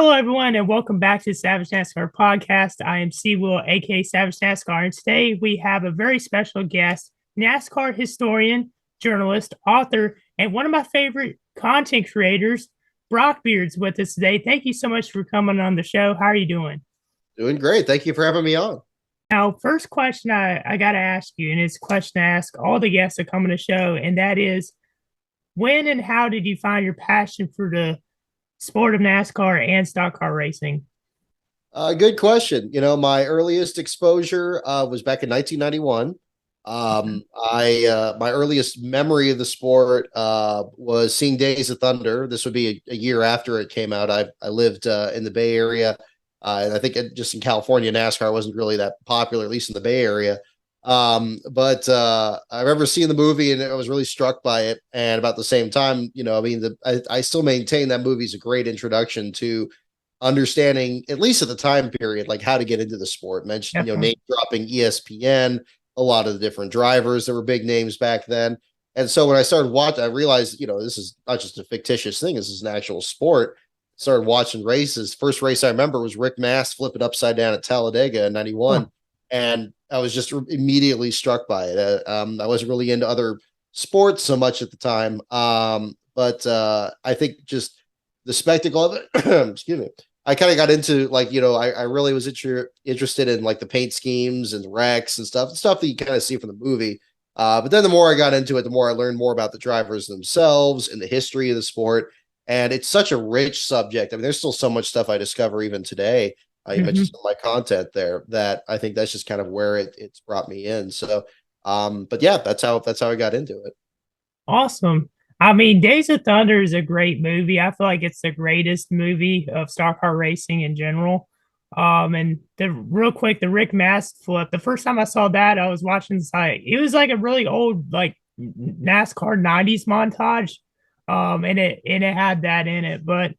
Hello, everyone, and welcome back to the Savage NASCAR podcast. I am C. Will, aka Savage NASCAR, and today we have a very special guest, NASCAR historian, journalist, author, and one of my favorite content creators, Brock Beards, with us today. Thank you so much for coming on the show. How are you doing? Doing great. Thank you for having me on. Now, first question I got to ask you, and it's a question I ask all the guests that come on the show, and that is, when and how did you find your passion for the sport of NASCAR and stock car racing? Good question. My earliest exposure was back in 1991. I my earliest memory of the sport was seeing Days of Thunder. This would be a year after it came out. I lived in the Bay Area, and I think just in California, NASCAR wasn't really that popular, at least in the Bay Area. But I remember seeing the movie and I was really struck by it. And about the same time, I still maintain that movie is a great introduction to understanding, at least at the time period, like how to get into the sport. Mentioned, name dropping ESPN, a lot of the different drivers that were big names back then. And so when I started watching, I realized, this is not just a fictitious thing. This is an actual sport. Started watching races. First race I remember was Rick Mast flipping upside down at Talladega in 91. Huh. And I was just immediately struck by it. I wasn't really into other sports so much at the time. But I think just the spectacle of it, excuse me, I kind of got into I really was interested in like the paint schemes and wrecks and stuff that you kind of see from the movie. But then the more I got into it, the more I learned more about the drivers themselves and the history of the sport. And it's such a rich subject. I mean, there's still so much stuff I discover even today. You mentioned some of my content there that I think that's just kind of where it's brought me in. So, but yeah, that's how I got into it. Awesome. I mean, Days of Thunder is a great movie. I feel like it's the greatest movie of stock car racing in general. And the real quick, the Rick Mast flip. The first time I saw that, I was watching the site. It was like a really old, like NASCAR '90s montage. And it had that in it. But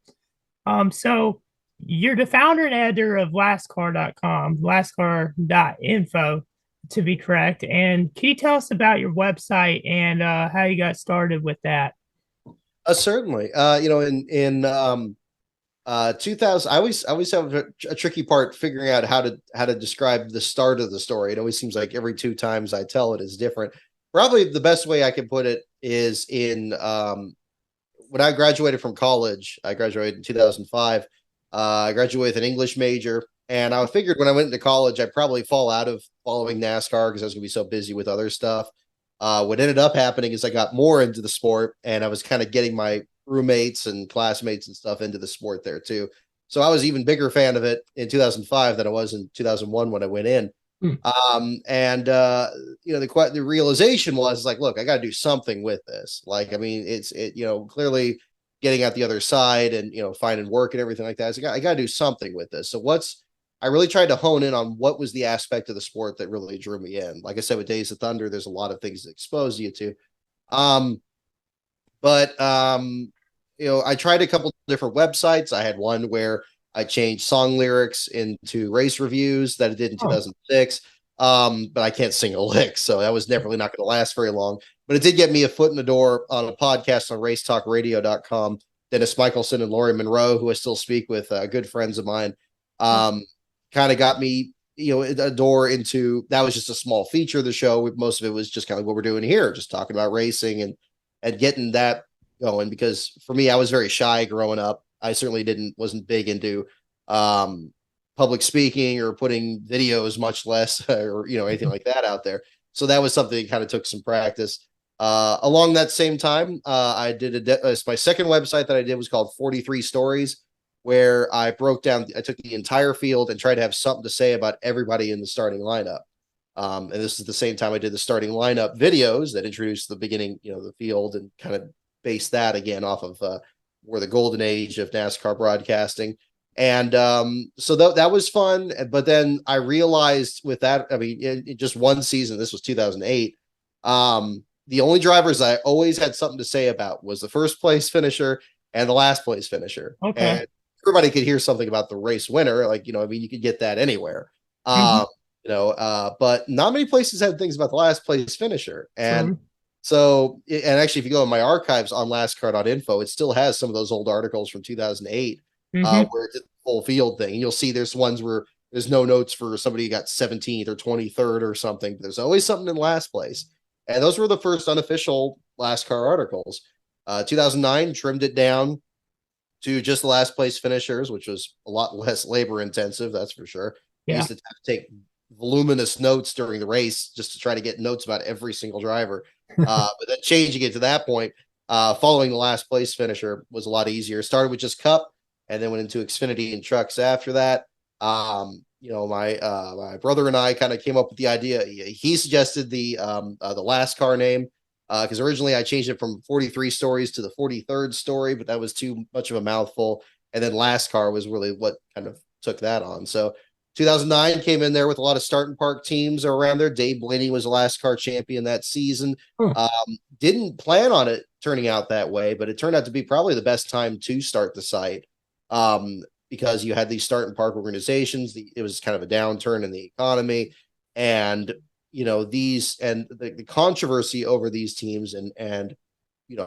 so you're the founder and editor of LASTCAR.com, LASTCAR.info to be correct. And can you tell us about your website and how you got started with that? Certainly. In 2000, I always have a tricky part figuring out how to describe the start of the story. It always seems like every two times I tell it is different. Probably the best way I can put it is in when I graduated from college. I graduated in 2005. I graduated with an English major, and I figured when I went into college, I'd probably fall out of following NASCAR because I was going to be so busy with other stuff. What ended up happening is I got more into the sport, and I was kind of getting my roommates and classmates and stuff into the sport there too. So I was even bigger fan of it in 2005 than I was in 2001 when I went in. The realization was like, look, I got to do something with this. Like, I mean, clearly getting out the other side and, finding work and everything like that. So I got to do something with this. So I really tried to hone in on what was the aspect of the sport that really drew me in. Like I said, with Days of Thunder, there's a lot of things that expose you to. I tried a couple different websites. I had one where I changed song lyrics into race reviews that I did in 2006. But I can't sing a lick, so that was never really not going to last very long. But it did get me a foot in the door on a podcast on racetalkradio.com. Dennis Michelson and Laurie Monroe, who I still speak with, good friends of mine, kind of got me, a door into, that was just a small feature of the show. Most of it was just kind of what we're doing here, just talking about racing and getting that going. Because for me, I was very shy growing up. I certainly wasn't big into public speaking or putting videos, much less, or anything like that out there. So that was something that kind of took some practice. Along that same time, I did my second website that I did was called 43 Stories, where I took the entire field and tried to have something to say about everybody in the starting lineup. And this is the same time I did the starting lineup videos that introduced the beginning, the field, and kind of based that again off of where the golden age of NASCAR broadcasting. And so that was fun. But then I realized with that, I mean, in just one season, this was 2008, the only drivers I always had something to say about was the first place finisher and the last place finisher. Okay. And everybody could hear something about the race winner. Like, you could get that anywhere. But not many places had things about the last place finisher. And so, and actually, if you go in my archives on lastcar.info, it still has some of those old articles from 2008 Mm-hmm. where it's a full field thing. You'll see there's ones where there's no notes for somebody who got 17th or 23rd or something. But there's always something in last place. And those were the first unofficial LASCAR articles. 2009 trimmed it down to just the last place finishers, which was a lot less labor intensive, that's for sure. I Yeah. used to have to take voluminous notes during the race just to try to get notes about every single driver. But then changing it to that point, following the last place finisher was a lot easier. Started with just Cup, and then went into Xfinity and trucks after that. My brother and I kind of came up with the idea. He suggested the LASCAR name because originally I changed it from 43 stories to the 43rd story, but that was too much of a mouthful. And then LASCAR was really what kind of took that on. So 2009 came in there with a lot of start and park teams around there. Dave Blaney was a LASCAR champion that season. Huh. Didn't plan on it turning out that way, but it turned out to be probably the best time to start the site because you had these start and park organizations. It was kind of a downturn in the economy. And these and the controversy over these teams and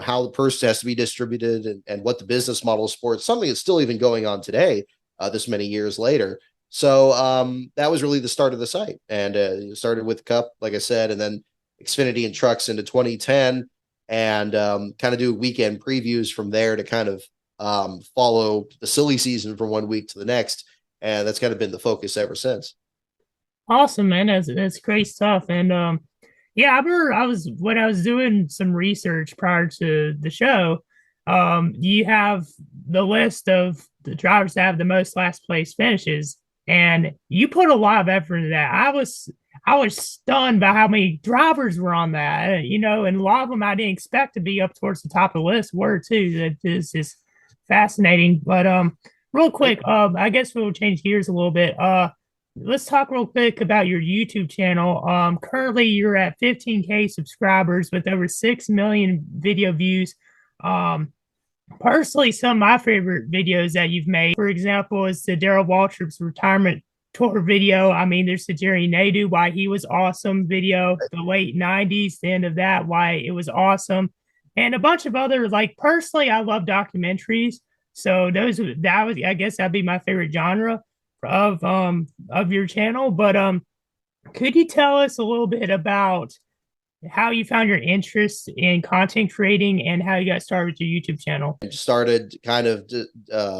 how the purse has to be distributed and what the business model of sports, something that's still even going on today, this many years later. So that was really the start of the site, and it started with Cup, like I said, and then Xfinity and trucks into 2010, and kind of do weekend previews from there to kind of follow the silly season from one week to the next, and that's kind of been the focus ever since. Awesome, man. That's great stuff. And yeah, I remember when I was doing some research prior to the show, you have the list of the drivers that have the most last place finishes, and you put a lot of effort into that. I was stunned by how many drivers were on that, and a lot of them I didn't expect to be up towards the top of the list were too. That is just fascinating. But real quick, I guess we'll change gears a little bit. Let's talk real quick about your YouTube channel. Currently you're at 15K subscribers with over 6 million video views. Um, Personally, some of my favorite videos that you've made, for example, is the Darrell Waltrip's retirement tour video. I mean, there's the Jerry Nadeau, why he was awesome video, the late 90s, the end of that, why it was awesome, and a bunch of other, like, personally, I love documentaries. So I guess that'd be my favorite genre of your channel. But could you tell us a little bit about how you found your interest in content creating and how you got started with your YouTube channel? I started kind of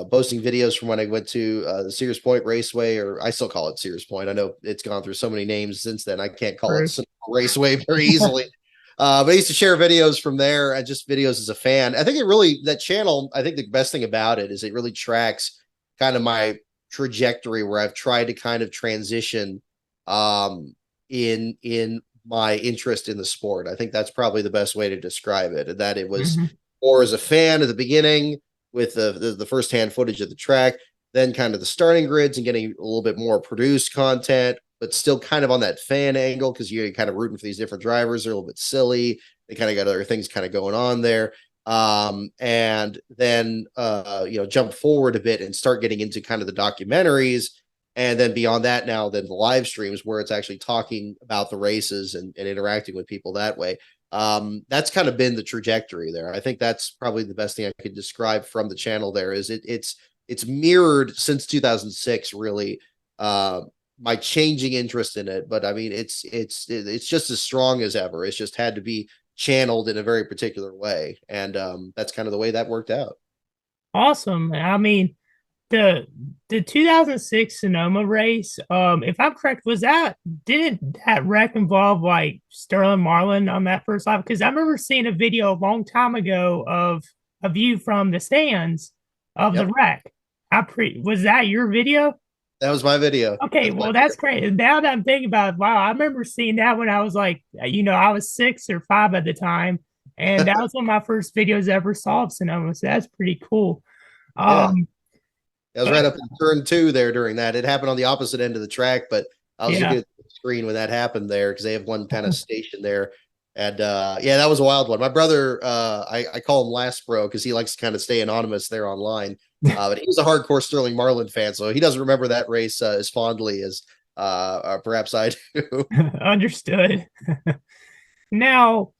posting videos from when I went to the Sears Point Raceway, or I still call it Sears Point. I know it's gone through so many names since then. I can't call it Raceway very easily. But I used to share videos from there and just videos as a fan. I think that channel, I think the best thing about it is it really tracks kind of my trajectory where I've tried to kind of transition in my interest in the sport. I think that's probably the best way to describe it. And that it was more as a fan at the beginning with the firsthand footage of the track, then kind of the starting grids and getting a little bit more produced content, but still kind of on that fan angle because you're kind of rooting for these different drivers. They're a little bit silly. They kind of got other things kind of going on there. And then jump forward a bit and start getting into kind of the documentaries, and then beyond that now then the live streams where it's actually talking about the races and interacting with people that way. That's kind of been the trajectory there. I think that's probably the best thing I could describe from the channel there is it's mirrored since 2006 really my changing interest in it, but I mean it's just as strong as ever. It's just had to be channeled in a very particular way, and that's kind of the way that worked out. Awesome. I mean, the 2006 Sonoma race, if I'm correct, didn't that wreck involve like Sterling Marlin on that first lap? Because I remember seeing a video a long time ago of a view from the stands of the wreck. Was that your video? That was my video. Okay, That's my well, video. that's great. Now that I'm thinking about it, wow, I remember seeing that when I was like, I was 6 or 5 at the time, and that was one of my first videos I ever saw of Sonoma. So that's pretty cool. Yeah, Um, I was right up in turn two there during that. It happened on the opposite end of the track, but I was yeah. looking at the screen when that happened there because they have one kind of station there. And yeah, that was a wild one. My brother, I call him Last Bro because he likes to kind of stay anonymous there online. But he was a hardcore Sterling Marlin fan, so he doesn't remember that race as fondly as perhaps I do. Understood. Now,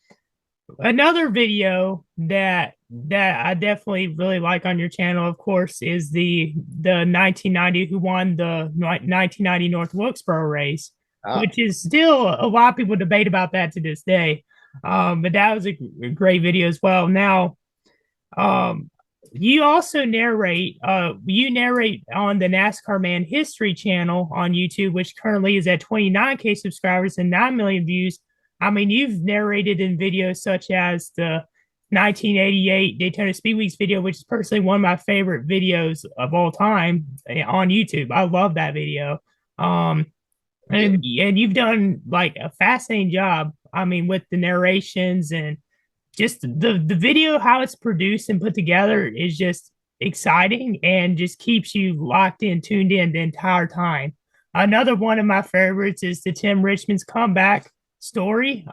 another video that I definitely really like on your channel, of course, is the 1990 who won the 1990 North Wilkesboro race, Ah, which is still a lot of people debate about that to this day. But that was a great video as well. Now, um, you also narrate on the NASCAR Man History channel on YouTube, which currently is at 29K subscribers and 9 million views. I mean, you've narrated in videos such as the 1988 Daytona Speedweeks video, which is personally one of my favorite videos of all time on YouTube. I love that video. Um, thank you. and you've done like a fascinating job. I mean, with the narrations and just the video, how it's produced and put together is just exciting and just keeps you locked in, tuned in the entire time. Another one of my favorites is the Tim Richmond's comeback story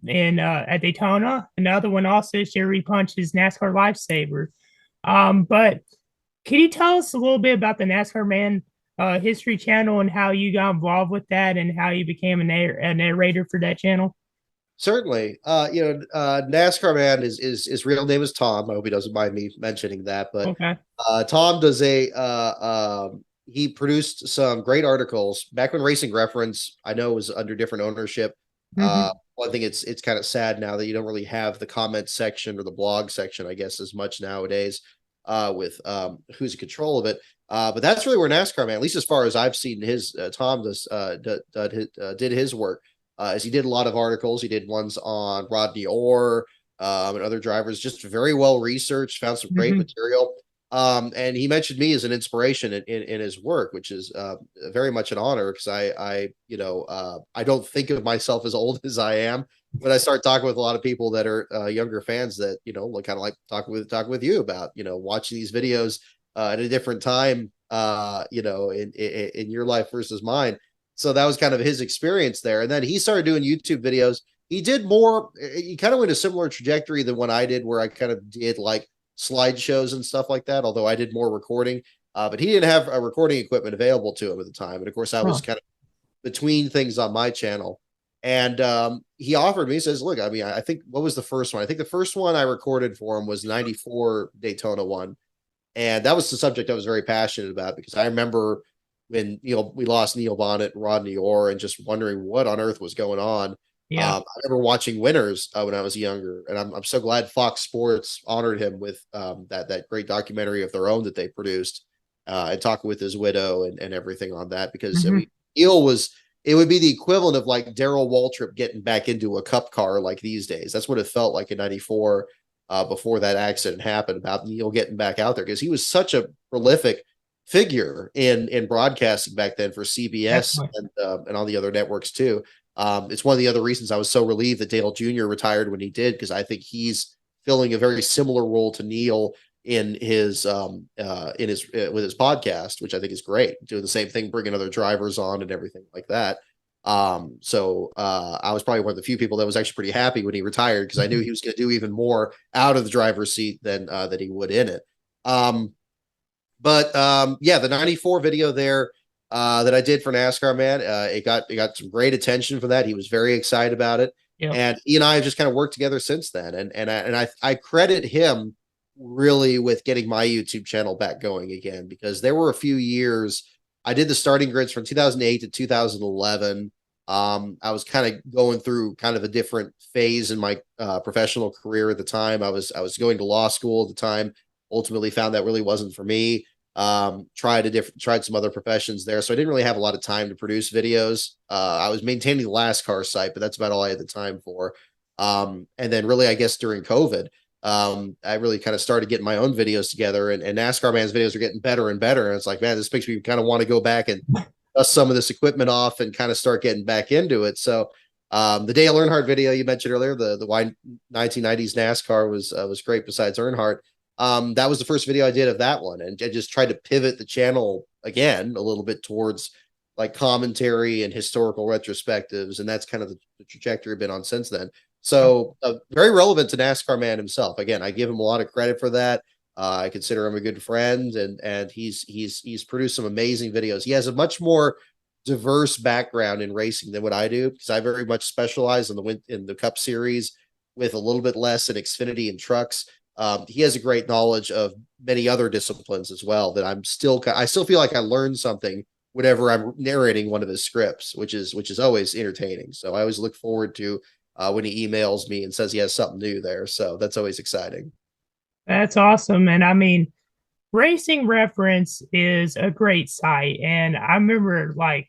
in at Daytona. Another one also is Jerry Punch's NASCAR Lifesaver. But can you tell us a little bit about the NASCAR Man History channel and how you got involved with that and how you became a narrator for that channel? Certainly. NASCAR man his real name is Tom. I hope he doesn't mind me mentioning that. But Okay. Tom does he produced some great articles back when Racing Reference, I know, was under different ownership. Mm-hmm. One thing it's kind of sad now that you don't really have the comment section or the blog section, I guess, as much nowadays with who's in control of it. But that's really where NASCAR man, at least as far as I've seen his Tom did his work. As he did a lot of articles. He did ones on Rodney Orr and other drivers, just very well researched, found some great Mm-hmm. material. And he mentioned me as an inspiration in his work, which is very much an honor because I don't think of myself as old as I am, but I start talking with a lot of people that are younger fans that kind of like talking with you about watching these videos at a different time in your life versus mine. So that was kind of his experience there. And then he started doing YouTube videos. He did more, he kind of went a similar trajectory than what I did, where I kind of did like slideshows and stuff like that, although I did more recording. But he didn't have a recording equipment available to him at the time. And of course, I was Huh. kind of between things on my channel. And he offered me, he says, look, I mean, I think, what was the first one? I think the first one I recorded for him was 94 Daytona one. And that was the subject I was very passionate about because I remember when we lost Neil Bonnet and Rodney Orr and just wondering what on earth was going on. Yeah. I remember watching Winners when I was younger, and I'm so glad Fox Sports honored him with that great documentary of their own that they produced and talking with his widow and everything on that because I Mm-hmm. mean Neil was it would be the equivalent of like Darrell Waltrip getting back into a cup car like these days. That's what it felt like in '94 before that accident happened about Neil getting back out there because he was such a prolific figure in broadcasting back then for CBS Definitely. and all the other networks too. It's one of the other reasons I was so relieved that Dale Jr. retired when he did because I think he's filling a very similar role to Neil in his with his podcast, which I think is great. Doing the same thing, bringing other drivers on and everything like that. I was probably one of the few people that was actually pretty happy when he retired because I knew he was going to do even more out of the driver's seat than that he would in it. Yeah, the 94 video there that I did for NASCAR, man, it got some great attention for that. He was very excited about it. Yep. And he and I have just kind of worked together since then. I credit him really with getting my YouTube channel back going again because there were a few years I did the starting grids from 2008 to 2011. I was kind of going through kind of a different phase in my professional career at the time. I was going to law school at the time. Ultimately, found that really wasn't for me. Tried some other professions there, so I didn't really have a lot of time to produce videos. I was maintaining the LASTCAR site, but that's about all I had the time for. And then really, I guess during COVID, I really kind of started getting my own videos together, and NASCAR Man's videos are getting better and better. And it's like, man, this makes me kind of want to go back and dust some of this equipment off and kind of start getting back into it. So the Dale Earnhardt video you mentioned earlier, the why 1990s NASCAR was great. Besides Earnhardt, that was the first video I did of that one, and I just tried to pivot the channel again a little bit towards like commentary and historical retrospectives, and that's kind of the trajectory I've been on since then. So very relevant to NASCAR man himself. Again, I give him a lot of credit for that. I consider him a good friend, and he's produced some amazing videos. He has a much more diverse background in racing than what I do because I very much specialize in the Cup Series with a little bit less in Xfinity and trucks. He has a great knowledge of many other disciplines as well that I still feel like I learned something whenever I'm narrating one of his scripts, which is always entertaining. So I always look forward to when he emails me and says he has something new there. So that's always exciting. That's awesome. And I mean, Racing Reference is a great site. And I remember, like,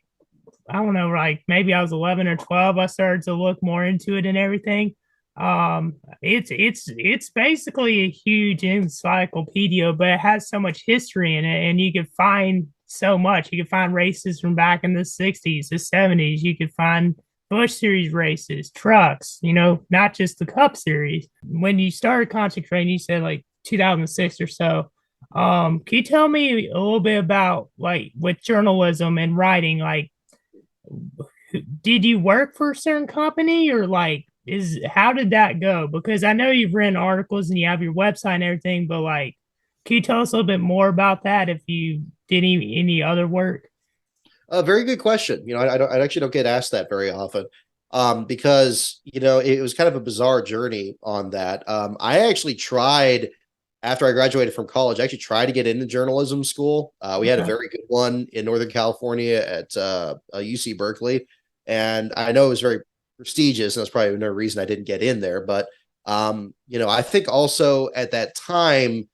I don't know, like maybe I was 11 or 12, I started to look more into it and everything. It's basically a huge encyclopedia, but it has so much history in it, and you could find so much. You could find races from back in the 60s, the 70s. You could find Bush Series races, trucks, not just the Cup Series. When you started concentrating, you said like 2006 or so. Can you tell me a little bit about, like, with journalism and writing, like, did you work for a certain company, or like, is how did that go? Because I know you've written articles and you have your website and everything, but like, can you tell us a little bit more about that if you did any other work? A very good question. I actually don't get asked that very often, because it was kind of a bizarre journey on that. I actually tried after I graduated from college. I actually tried to get into journalism school. We had a Okay. very good one in Northern California at UC Berkeley, and I know it was very prestigious, and that's probably another reason I didn't get in there. But I think also at that time,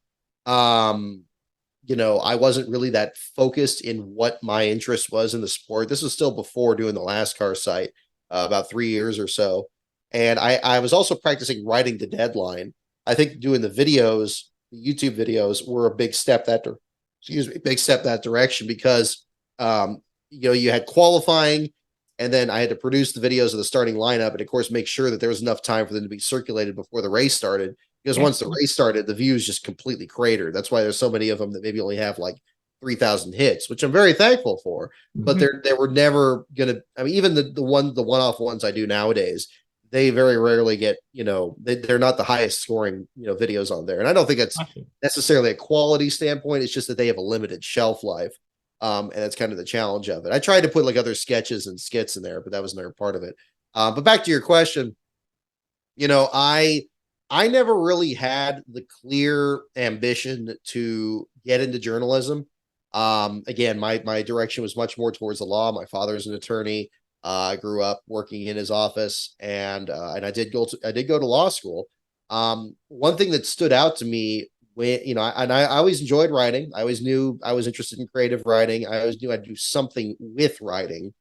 um, I wasn't really that focused in what my interest was in the sport. This was still before doing the LASTCAR site, about 3 years or so. And I was also practicing writing the deadline. I think doing the videos, the YouTube videos, were a big step big step that direction, because you had qualifying, and then I had to produce the videos of the starting lineup, and of course make sure that there was enough time for them to be circulated before the race started. Because Yeah. once the race started, the views just completely cratered. That's why there's so many of them that maybe only have like 3,000 hits, which I'm very thankful for. But Mhm. they were never gonna. I mean, even the one off ones I do nowadays, they very rarely get. They're not the highest scoring videos on there, and I don't think that's Awesome. necessarily a quality standpoint. It's just that they have a limited shelf life, and that's kind of the challenge of it. I tried to put like other sketches and skits in there, but that was another part of it. But back to your question, I never really had the clear ambition to get into journalism. Again, my direction was much more towards the law. My father's an attorney. I grew up working in his office, and I did go to law school. One thing that stood out to me when I always enjoyed writing. I always knew I was interested in creative writing. I always knew I'd do something with writing,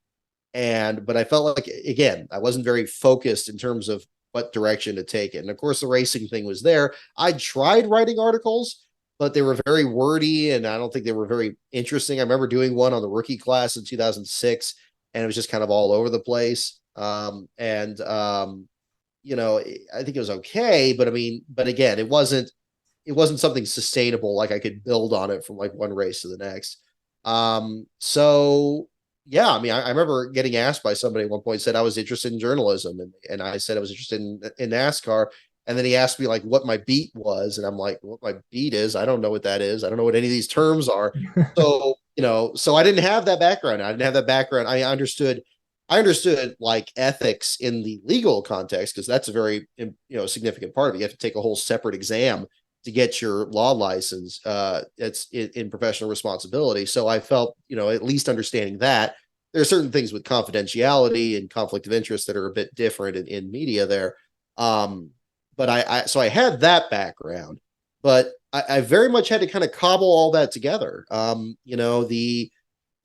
but I felt like, again, I wasn't very focused in terms of what direction to take it. And of course, the racing thing was there. I tried writing articles, but they were very wordy, and I don't think they were very interesting. I remember doing one on the rookie class in 2006, and it was just kind of all over the place. I think it was okay, but I mean, but again, it wasn't something sustainable. Like I could build on it from like one race to the next. So yeah, I mean, I remember getting asked by somebody at one point, said I was interested in journalism, and I said I was interested in NASCAR. And then he asked me like what my beat was, and I'm like, what my beat is? I don't know what that is. I don't know what any of these terms are. So, so I didn't have that background. I didn't have that background. I understood like ethics in the legal context, because that's a very significant part of it. You have to take a whole separate exam to get your law license. It's in professional responsibility. So I felt, at least understanding that there are certain things with confidentiality and conflict of interest that are a bit different in media there. Um, but so I had that background, but I very much had to kind of cobble all that together. The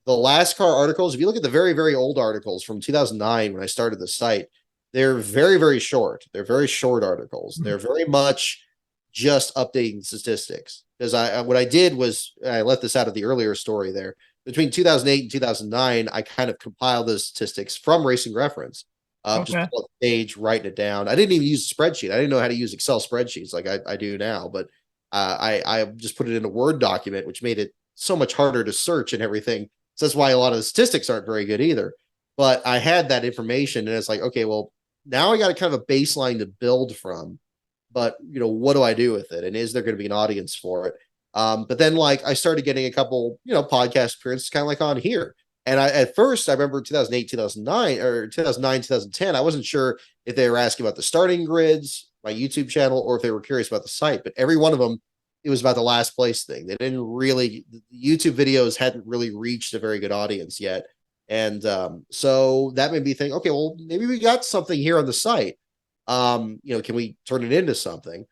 LASCAR articles, if you look at the very, very old articles from 2009 when I started the site, they're very, very short. They're very short articles. They're very much just updating statistics. Because what I did was I left this out of the earlier story there. Between 2008 and 2009, I kind of compiled the statistics from Racing Reference, just Okay. pull up the page, writing it down. I didn't even use a spreadsheet. I didn't know how to use Excel spreadsheets like I do now, but I just put it in a Word document, which made it so much harder to search and everything. So that's why a lot of the statistics aren't very good either. But I had that information, and it's like, okay, well, now I got a kind of a baseline to build from. But what do I do with it? And is there going to be an audience for it? But then like I started getting a couple, podcast appearances kind of like on here. And at first I remember 2008, 2009 or 2009, 2010, I wasn't sure if they were asking about the starting grids, my YouTube channel or if they were curious about the site. But every one of them, it was about the last place thing. They didn't really, the YouTube videos hadn't really reached a very good audience yet. And so that made me think, okay, well, maybe we got something here on the site. Can we turn it into something?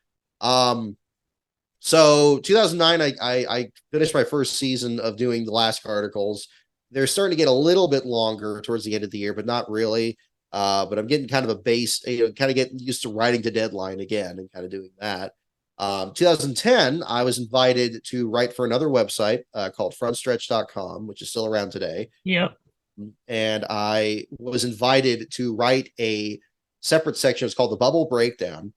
So 2009, I finished my first season of doing the LASCAR articles. They're starting to get a little bit longer towards the end of the year, but not really. But I'm getting kind of a base, kind of getting used to writing to deadline again and kind of doing that. 2010, I was invited to write for another website called frontstretch.com, which is still around today. Yep. And I was invited to write a separate section. It's called the Bubble Breakdown,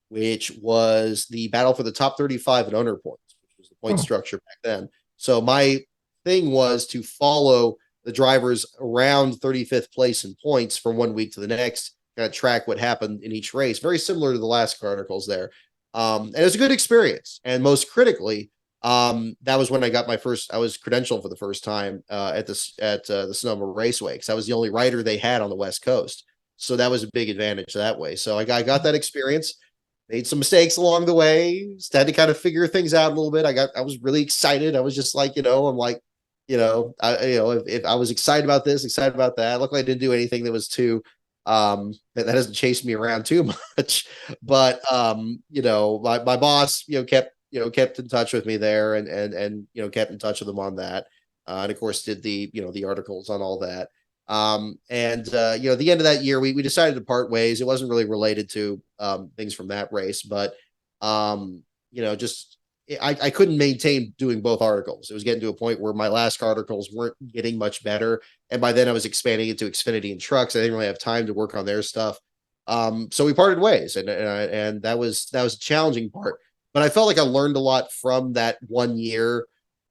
which was the battle for the top 35 and owner points, which was the point structure back then. So my thing was to follow the drivers around 35th place in points from one week to the next, kind of track what happened in each race. Very similar to the last articles there. And it was a good experience. And most critically, that was when I got I was credentialed for the first time at the Sonoma Raceway, because I was the only writer they had on the West Coast. So that was a big advantage that way. So I got that experience, made some mistakes along the way, had to kind of figure things out a little bit. I was really excited. I was just like, I'm like, if I was excited about this, excited about that. Luckily, I didn't do anything that was too that doesn't chase me around too much. But my boss, kept in touch with me there, and kept in touch with them on that, and of course did the articles on all that. At the end of that year, we decided to part ways. It wasn't really related to things from that race, but just I couldn't maintain doing both articles. It was getting to a point where my last articles weren't getting much better. And by then I was expanding into Xfinity and trucks. I didn't really have time to work on their stuff. So we parted ways, and that was a challenging part, but I felt like I learned a lot from that 1 year,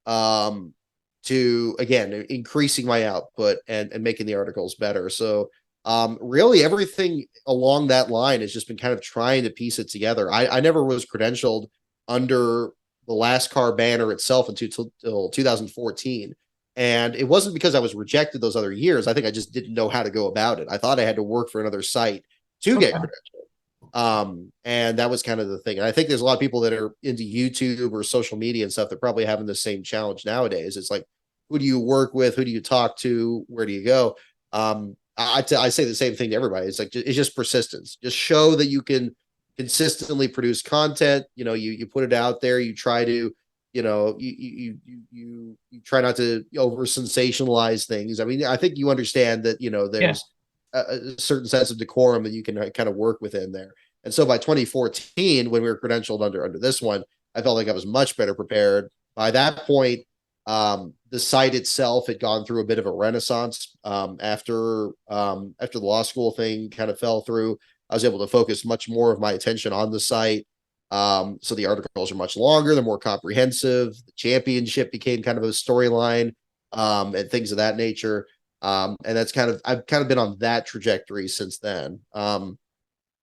to, again, increasing my output and making the articles better. So really everything along that line has just been kind of trying to piece it together. I never was credentialed under the LASCAR banner itself until 2014. And it wasn't because I was rejected those other years. I think I just didn't know how to go about it. I thought I had to work for another site to get credentialed. And that was kind of the thing. And I think there's a lot of people that are into YouTube or social media and stuff that probably having the same challenge nowadays. It's like, who do you work with? Who do you talk to? Where do you go? I say the same thing to everybody. It's like, it's just persistence. Just show that you can consistently produce content. You put it out there. You try to, you try not to over sensationalize things. I mean, I think you understand that, there's a certain sense of decorum that you can kind of work within there. And so by 2014, when we were credentialed under this one, I felt like I was much better prepared. By that point, the site itself had gone through a bit of a renaissance after the law school thing kind of fell through. I was able to focus much more of my attention on the site. So the articles are much longer, they're more comprehensive. The championship became kind of a storyline, and things of that nature. And I've kind of been on that trajectory since then. And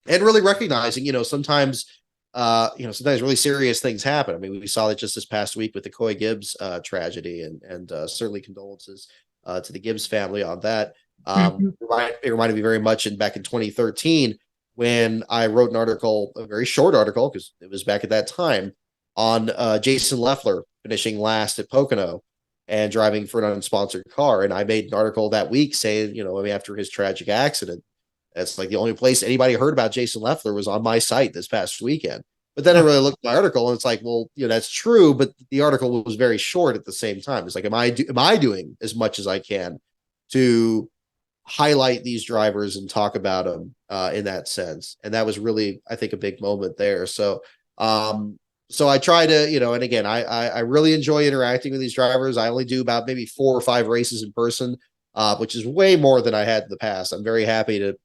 really recognizing, sometimes really serious things happen. I mean, we saw that just this past week with the Coy Gibbs tragedy, and certainly condolences to the Gibbs family on that. It reminded me very much back in 2013 when I wrote an article, a very short article, because it was back at that time, on Jason Leffler finishing last at Pocono and driving for an unsponsored car. And I made an article that week saying, after his tragic accident, that's like the only place anybody heard about Jason Leffler was on my site this past weekend. But then I really looked at my article and it's like, well, that's true, but the article was very short at the same time. It's like, am I doing as much as I can to highlight these drivers and talk about them in that sense? And that was really, I think, a big moment there. So I try to, and again, I really enjoy interacting with these drivers. I only do about maybe 4 or 5 races in person, which is way more than I had in the past. I'm very happy to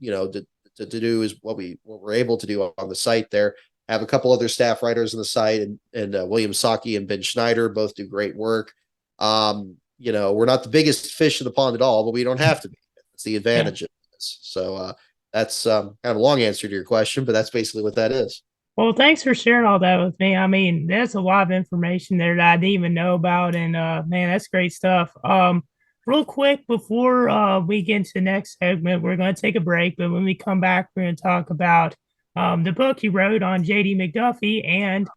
do is what we're able to do on the site there. I have a couple other staff writers on the site, and William Saki and Ben Schneider both do great work. We're not the biggest fish in the pond at all, but we don't have to be. That's the advantage of this. So that's kind of a long answer to your question, but that's basically what that is. Well, thanks for sharing all that with me. I mean, there's a lot of information there that I didn't even know about, and man, that's great stuff. Real quick before we get into the next segment, we're going to take a break, but when we come back, we're going to talk about the book you wrote on JD McDuffie and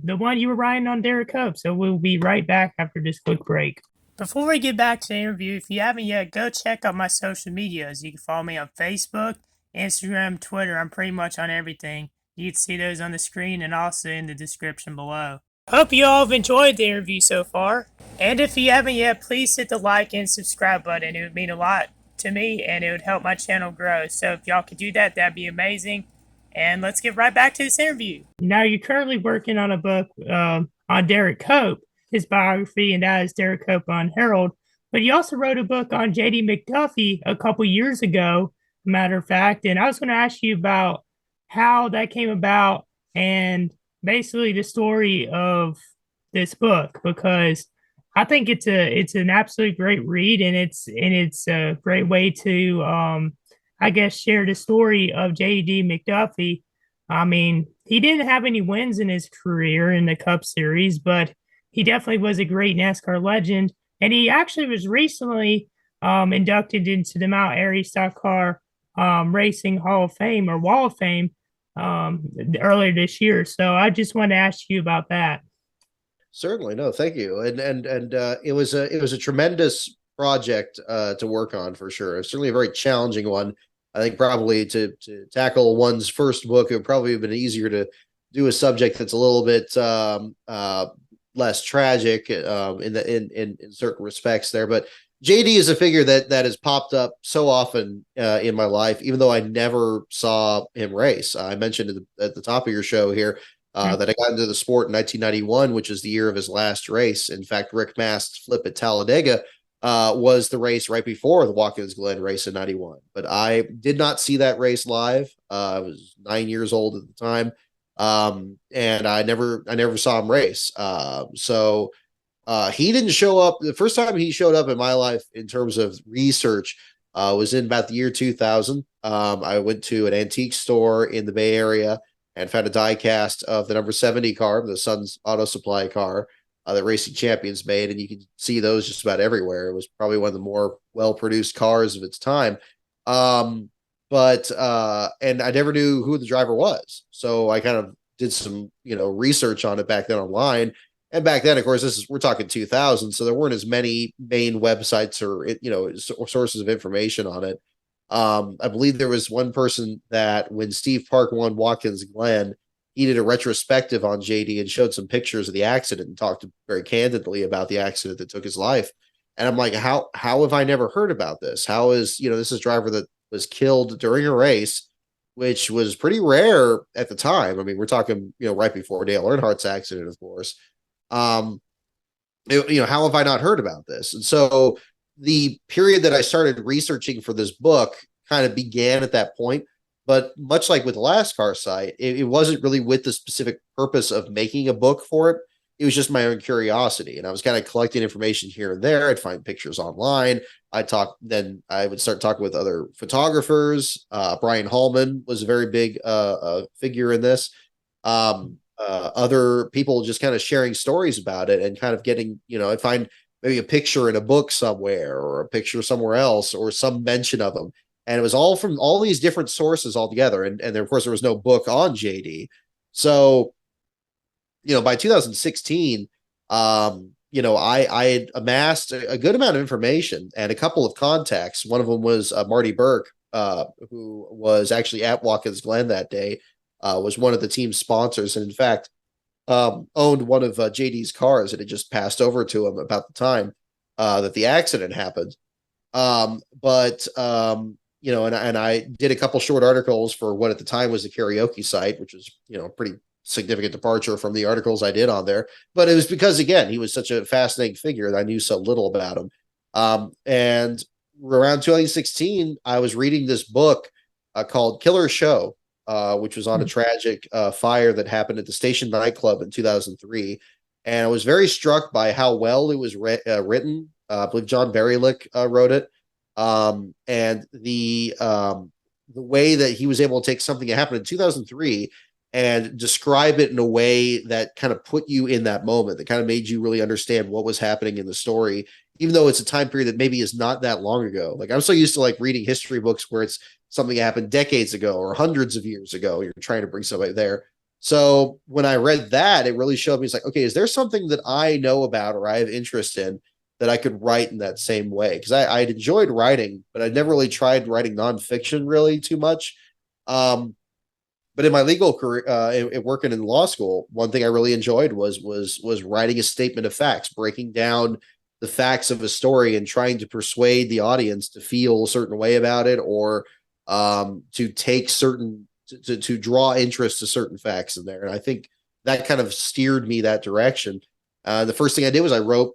the one you were writing on Derrick Cope. So we'll be right back after this quick break. Before we get back to the interview, if you haven't yet, go check out my social medias. You can follow me on Facebook, Instagram, Twitter. I'm pretty much on everything. You can see those on the screen and also in the description below. Hope you all have enjoyed the interview so far. And if you haven't yet, please hit the like and subscribe button. It would mean a lot to me and it would help my channel grow. So if y'all could do that, that'd be amazing. And let's get right back to this interview. Now, you're currently working on a book on Derrick Cope, his biography, and that is Derrick Cope on Herald. But you also wrote a book on JD McDuffie a couple years ago, matter of fact. And I was going to ask you about how that came about and basically the story of this book, because I think it's an absolute great read, and it's a great way to I guess share the story of JD McDuffie. I mean, he didn't have any wins in his career in the Cup Series, but he definitely was a great NASCAR legend, and he actually was recently inducted into the Mount Airy Stock Car Racing Hall of Fame or Wall of Fame earlier this year. So I just want to ask you about that. Certainly, no, thank you. And it was a tremendous project to work on for sure. It's certainly a very challenging one. I think probably to tackle one's first book, it would probably have been easier to do a subject that's a little bit less tragic in certain respects there. But JD is a figure that has popped up so often in my life, even though I never saw him race. I mentioned at the top of your show here that I got into the sport in 1991, which is the year of his last race. In fact, Rick Mast's flip at Talladega was the race right before the Watkins Glen race in 91. But I did not see that race live. I was 9 years old at the time. And I never saw him race. So he didn't show up. The first time he showed up in my life in terms of research was in about the year 2000. I went to an antique store in the Bay Area and found a die cast of the number 70 car, the Sun's Auto Supply car that Racing Champions made. And you can see those just about everywhere. It was probably one of the more well-produced cars of its time. And I never knew who the driver was. So I kind of did some, research on it back then online. And back then, of course, we're talking 2000. So there weren't as many main websites or sources of information on it. I believe there was one person that when Steve Park won Watkins Glen, he did a retrospective on JD and showed some pictures of the accident and talked very candidly about the accident that took his life. And I'm like, how have I never heard about this? How is, this is a driver that was killed during a race, which was pretty rare at the time. I mean, we're talking, right before Dale Earnhardt's accident, of course. How have I not heard about this? And so the period that I started researching for this book kind of began at that point. But much like with the LASTCAR site, it wasn't really with the specific purpose of making a book for it. It was just my own curiosity. And I was kind of collecting information here and there. I'd find pictures online. Then I would start talking with other photographers. Brian Hallman was a very big figure in this. Other people just kind of sharing stories about it and kind of getting, I'd find maybe a picture in a book somewhere or a picture somewhere else or some mention of them. And it was all from all these different sources all together. And there, of course, there was no book on JD. So, by 2016, I had amassed a good amount of information and a couple of contacts. One of them was Marty Burke, who was actually at Watkins Glen that day, was one of the team's sponsors. And in fact, owned one of JD's cars that had just passed over to him about the time that the accident happened. And I did a couple short articles for what at the time was the karaoke site, which was, a pretty significant departure from the articles I did on there. But it was because, again, he was such a fascinating figure that I knew so little about him. And around 2016, I was reading this book called Killer Show, which was on a tragic fire that happened at the Station nightclub in 2003. And I was very struck by how well it was written. I believe John Berrylick wrote it. And the way that he was able to take something that happened in 2003 and describe it in a way that kind of put you in that moment, that kind of made you really understand what was happening in the story, even though it's a time period that maybe is not that long ago. Like I'm so used to like reading history books where it's something happened decades ago or hundreds of years ago. You're trying to bring somebody there. So when I read that, it really showed me, it's like, okay, is there something that I know about or I have interest in that I could write in that same way? Because I'd enjoyed writing, but I'd never really tried writing nonfiction really too much. But in my legal career, working in law school, one thing I really enjoyed was writing a statement of facts, breaking down the facts of a story and trying to persuade the audience to feel a certain way about it, or to take certain to draw interest to certain facts in there. And I think that kind of steered me that direction. The first thing I did was I wrote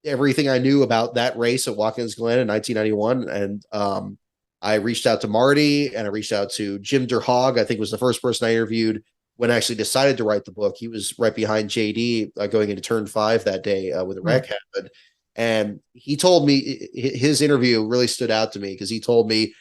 everything I knew about that race at Watkins Glen in 1991, and I reached out to Marty and I reached out to Jim Derhog. I think was the first person I interviewed when I actually decided to write the book. He was right behind JD going into turn 5 that day when the wreck happened. And he told me, his interview really stood out to me because he told me,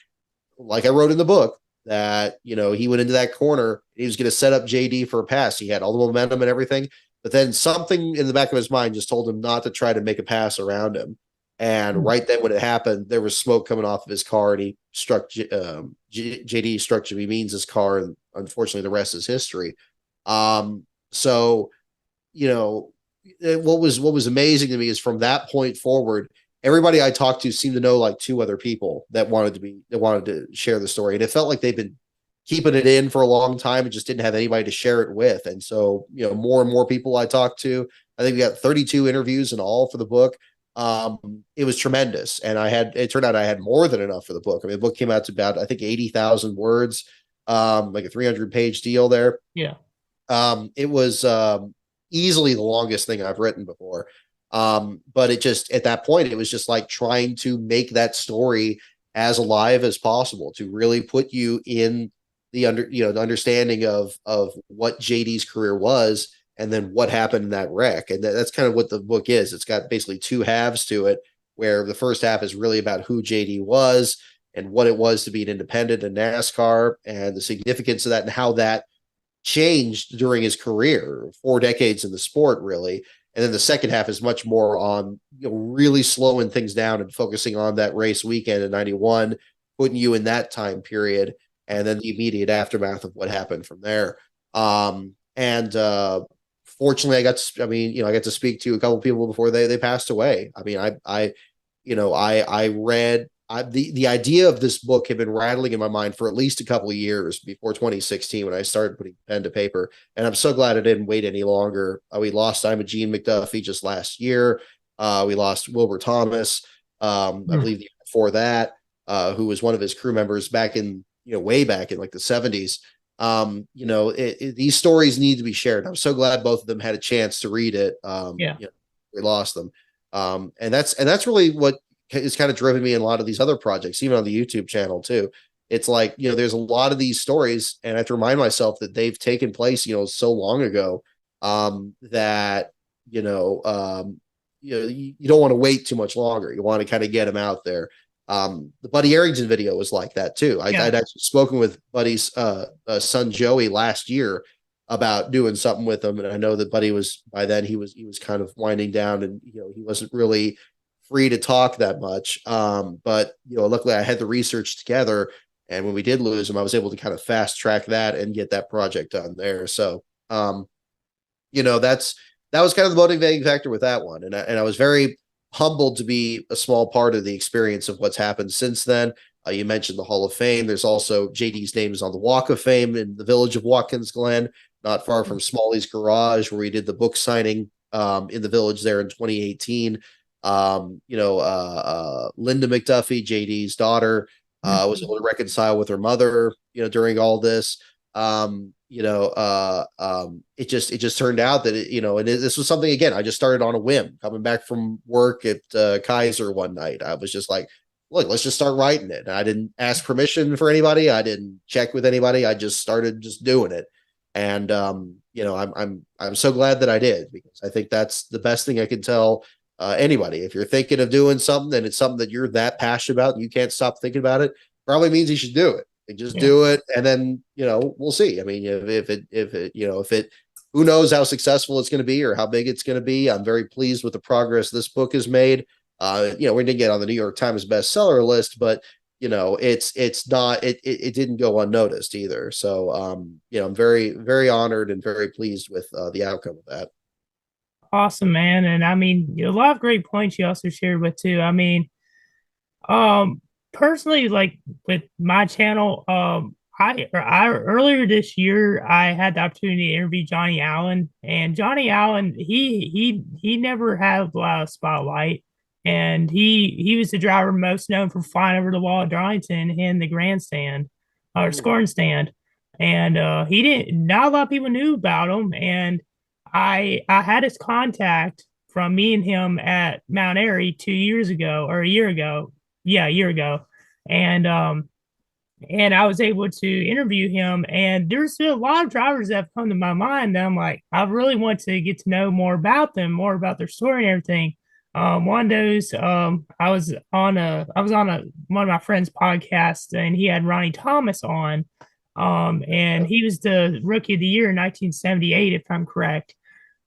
like I wrote in the book, that, you know, he went into that corner, he was going to set up JD for a pass. He had all the momentum and everything, but then something in the back of his mind just told him not to try to make a pass around him. And right then when it happened, there was smoke coming off of his car, and he struck JD struck Jimmy Means' car, and unfortunately the rest is history. So, you know, what was amazing to me is from that point forward, everybody I talked to seemed to know like 2 other people that wanted to share the story, and it felt like they've been keeping it in for a long time and just didn't have anybody to share it with. And so, you know, more and more people I talked to. I think we got 32 interviews in all for the book. It was tremendous, and it turned out I had more than enough for the book. I mean, the book came out to about, I think, 80,000 words, like a 300-page deal there. Yeah. It was easily the longest thing I've written before. But it just, at that point, it was just like trying to make that story as alive as possible, to really put you in the understanding of what JD's career was, and then what happened in that wreck. And that's kind of what the book is. It's got basically 2 halves to it, where the first half is really about who JD was and what it was to be an independent in NASCAR, and the significance of that, and how that changed during his career, 4 decades in the sport, really. And then the second half is much more on, you know, really slowing things down and focusing on that race weekend in 91, putting you in that time period, and then the immediate aftermath of what happened from there. Fortunately, I got to speak to a couple of people before they passed away. I mean, I read, the idea of this book had been rattling in my mind for at least a couple of years before 2016, when I started putting pen to paper. And I'm so glad I didn't wait any longer. We lost Imogene McDuffie just last year. We lost Wilbur Thomas, I believe the year before that, who was one of his crew members back in, way back in like the 70s. These stories need to be shared. I'm so glad both of them had a chance to read it. We lost them. And that's really what is kind of driven me in a lot of these other projects, even on the YouTube channel too. It's like, there's a lot of these stories, and I have to remind myself that they've taken place, so long ago, that, you don't want to wait too much longer. You want to kind of get them out there. The Buddy Arrington video was like that too. I'd actually spoken with Buddy's son Joey last year about doing something with him, and I know that Buddy was, by then he was kind of winding down, and he wasn't really free to talk that much. But luckily I had the research together, and when we did lose him, I was able to kind of fast track that and get that project done there. So that was kind of the motivating factor with that one, and I was very humbled to be a small part of the experience of what's happened since then. You mentioned the Hall of Fame. There's also JD's name is on the Walk of Fame in the village of Watkins Glen, not far from Smalley's Garage, where we did the book signing in the village there in 2018. Linda McDuffie, JD's daughter, was able to reconcile with her mother, during all this. It just turned out that this was something, again, I just started on a whim, coming back from work at Kaiser one night. I was just like, look, let's just start writing it. And I didn't ask permission for anybody. I didn't check with anybody. I just started just doing it. And, I'm so glad that I did, because I think that's the best thing I can tell anybody. If you're thinking of doing something and it's something that you're that passionate about and you can't stop thinking about it, probably means you should do it. And just do it, and then we'll see. I mean, if it, who knows how successful it's going to be or how big it's going to be. I'm very pleased with the progress this book has made. We didn't get on the New York Times bestseller list, but it's not it didn't go unnoticed either. So I'm very very honored and very pleased with the outcome of that. Awesome, man. And I mean, a lot of great points you also shared with too. I mean, Um, personally, like with my channel, I earlier this year I had the opportunity to interview Johnny Allen, and Johnny Allen he never had a lot of spotlight, and he was the driver most known for flying over the wall at Darlington in the grandstand or Mm. scoring stand, and he didn't. Not a lot of people knew about him, and I had his contact from me and him at Mount Airy 2 years ago or a year ago, yeah, a year ago, and I was able to interview him. And there's still a lot of drivers that have come to my mind that I'm like, I really want to get to know more about them, more about their story and everything. One of those, I was on a one of my friends' podcasts, and he had Ronnie Thomas on, and he was the rookie of the year in 1978, if I'm correct.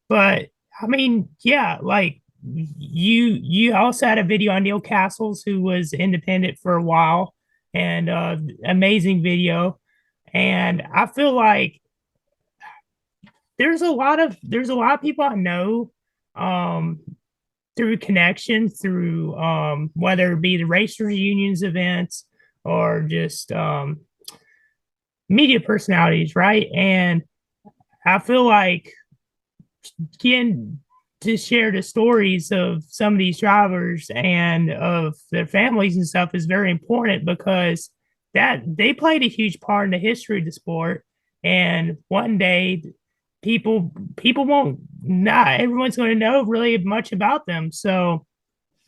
But I mean, yeah, like you also had a video on Neil Castles, who was independent for a while, and amazing video. And I feel like there's a lot of people I know, um through connections, through whether it be the racers unions events or just media personalities, right? And I feel like getting to share the stories of some of these drivers and of their families and stuff is very important, because that they played a huge part in the history of the sport. And one day people won't, not everyone's going to know really much about them. So,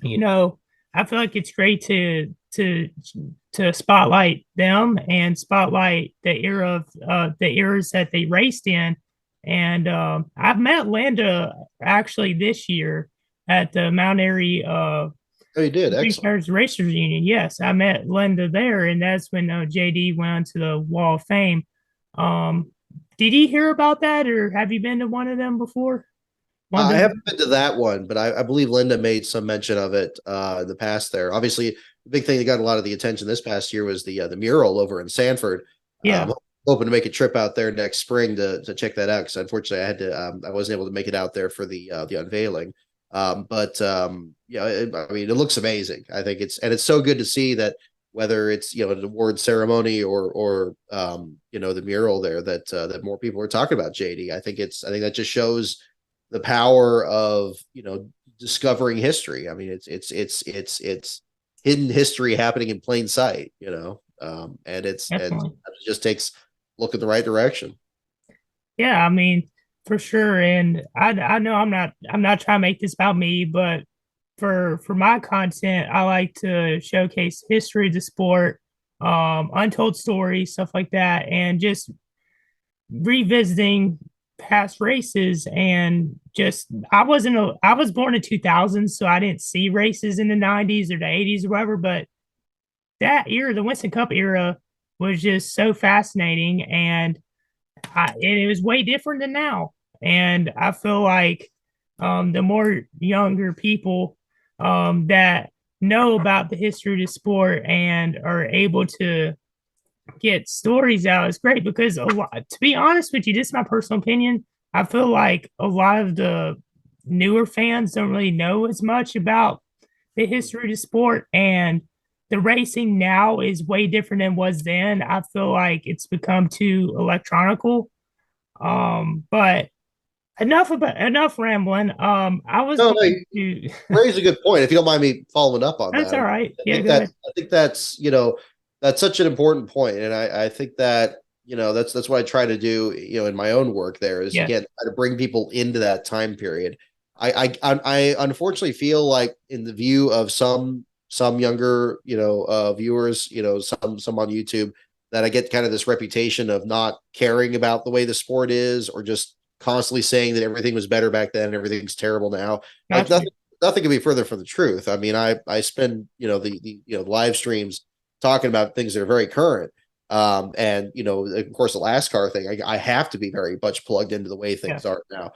you know, I feel like it's great to spotlight them and spotlight the era of the eras that they raced in. And I've met Linda actually this year at the Mount Airy Oh, you did excellent. Racers Union. Yes, I met Linda there, and that's when JD went to the Wall of Fame. Um, did you hear about that, or have you been to one of them before? One of I the haven't been to that one, but I believe Linda made some mention of it in the past. There, obviously, the big thing that got a lot of the attention this past year was the mural over in Sanford. Yeah, I'm hoping to make a trip out there next spring to check that out, because unfortunately I wasn't able to make it out there for the unveiling. But yeah, I mean, it looks amazing. I think it's so good to see that, whether it's an award ceremony or the mural there, that more people are talking about JD. I think that just shows the power of discovering history. I mean, it's hidden history happening in plain sight. And definitely. it just takes look in the right direction. Yeah, I mean, for sure. And I know I'm not trying to make this about me, but for my content, I like to showcase history of the sport, untold stories, stuff like that, and just revisiting past races. And just I was born in 2000, so I didn't see races in the 90s or the 80s or whatever, but that era, the Winston Cup era, was just so fascinating. And it was way different than now. And I feel like the more younger people that know about the history of the sport and are able to get stories out is great, because a lot, to be honest with you, this is my personal opinion. I feel like a lot of the newer fans don't really know as much about the history of the sport, and the racing now is way different than was then. I feel like it's become too electronical. But enough rambling. I was No, no, going you to. raise a good point. If you don't mind me following up on That's that, all right. I Yeah, think go ahead. that's such an important point, and I think that that's what I try to do in my own work. There is, Yeah, again, try to bring people into that time period. I unfortunately feel like, in the view of some younger viewers, some on YouTube, that I get kind of this reputation of not caring about the way the sport is, or just constantly saying that everything was better back then and everything's terrible now. Like, gotcha. nothing could be further from the truth. I mean, I spend the live streams talking about things that are very current. And of course, the LASCAR thing, I have to be very much plugged into the way Yeah, things are now.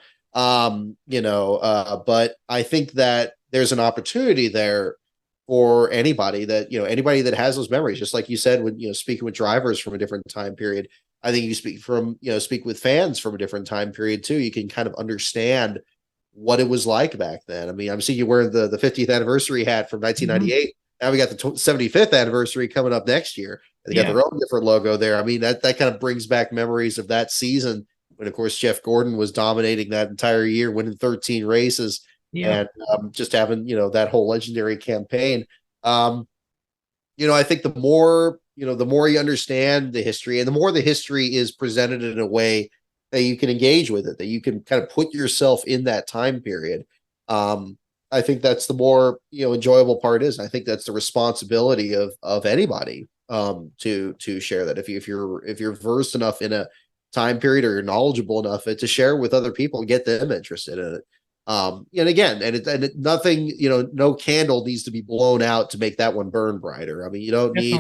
But I think that there's an opportunity there for anybody that, anybody that has those memories. Just like you said, when, speaking with drivers from a different time period, I think you speak with fans from a different time period too. You can kind of understand what it was like back then. I mean, I'm seeing you wearing the 50th anniversary hat from Mhm. 1998. Now we got the 75th anniversary coming up next year. They got Yeah, their own different logo there. I mean, that kind of brings back memories of that season when, of course, Jeff Gordon was dominating that entire year, winning 13 races, yeah, and just having that whole legendary campaign. Um, I think the more you understand the history, and the more the history is presented in a way that you can engage with it, that you can kind of put yourself in that time period. Um, I think that's the more enjoyable part is. I think that's the responsibility of anybody to share that. If you're versed enough in a time period, or you're knowledgeable enough to share with other people and get them interested in it. And again, nothing, no candle needs to be blown out to make that one burn brighter. I mean, you don't need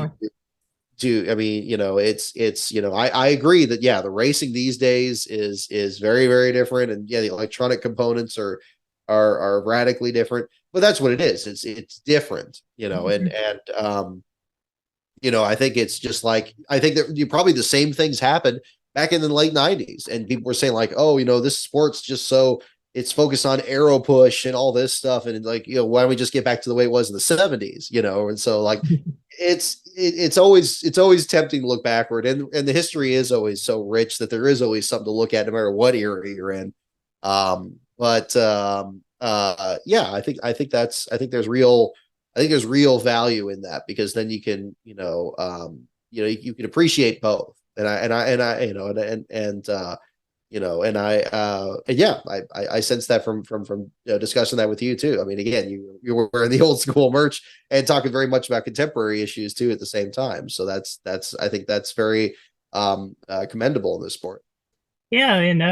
definitely. I mean, it's, I agree that, yeah, the racing these days is very, very different. And yeah, the electronic components are radically different, but that's what it is. It's different, Mhm. I think it's just like, I think that probably the same things happened back in the late 90s. And people were saying, like, oh, this sport's just so it's focused on arrow push and all this stuff. And like, why don't we just get back to the way it was in the 70s, And so, like, it's always tempting to look backward. And the history is always so rich that there is always something to look at no matter what era you're in. But yeah, I think there's real value in that, because then you can, you can appreciate both. And I, and yeah, I sense that from discussing that with you too. I mean, again, you were wearing the old school merch and talking very much about contemporary issues too at the same time. So I think that's very commendable in this sport. Yeah, and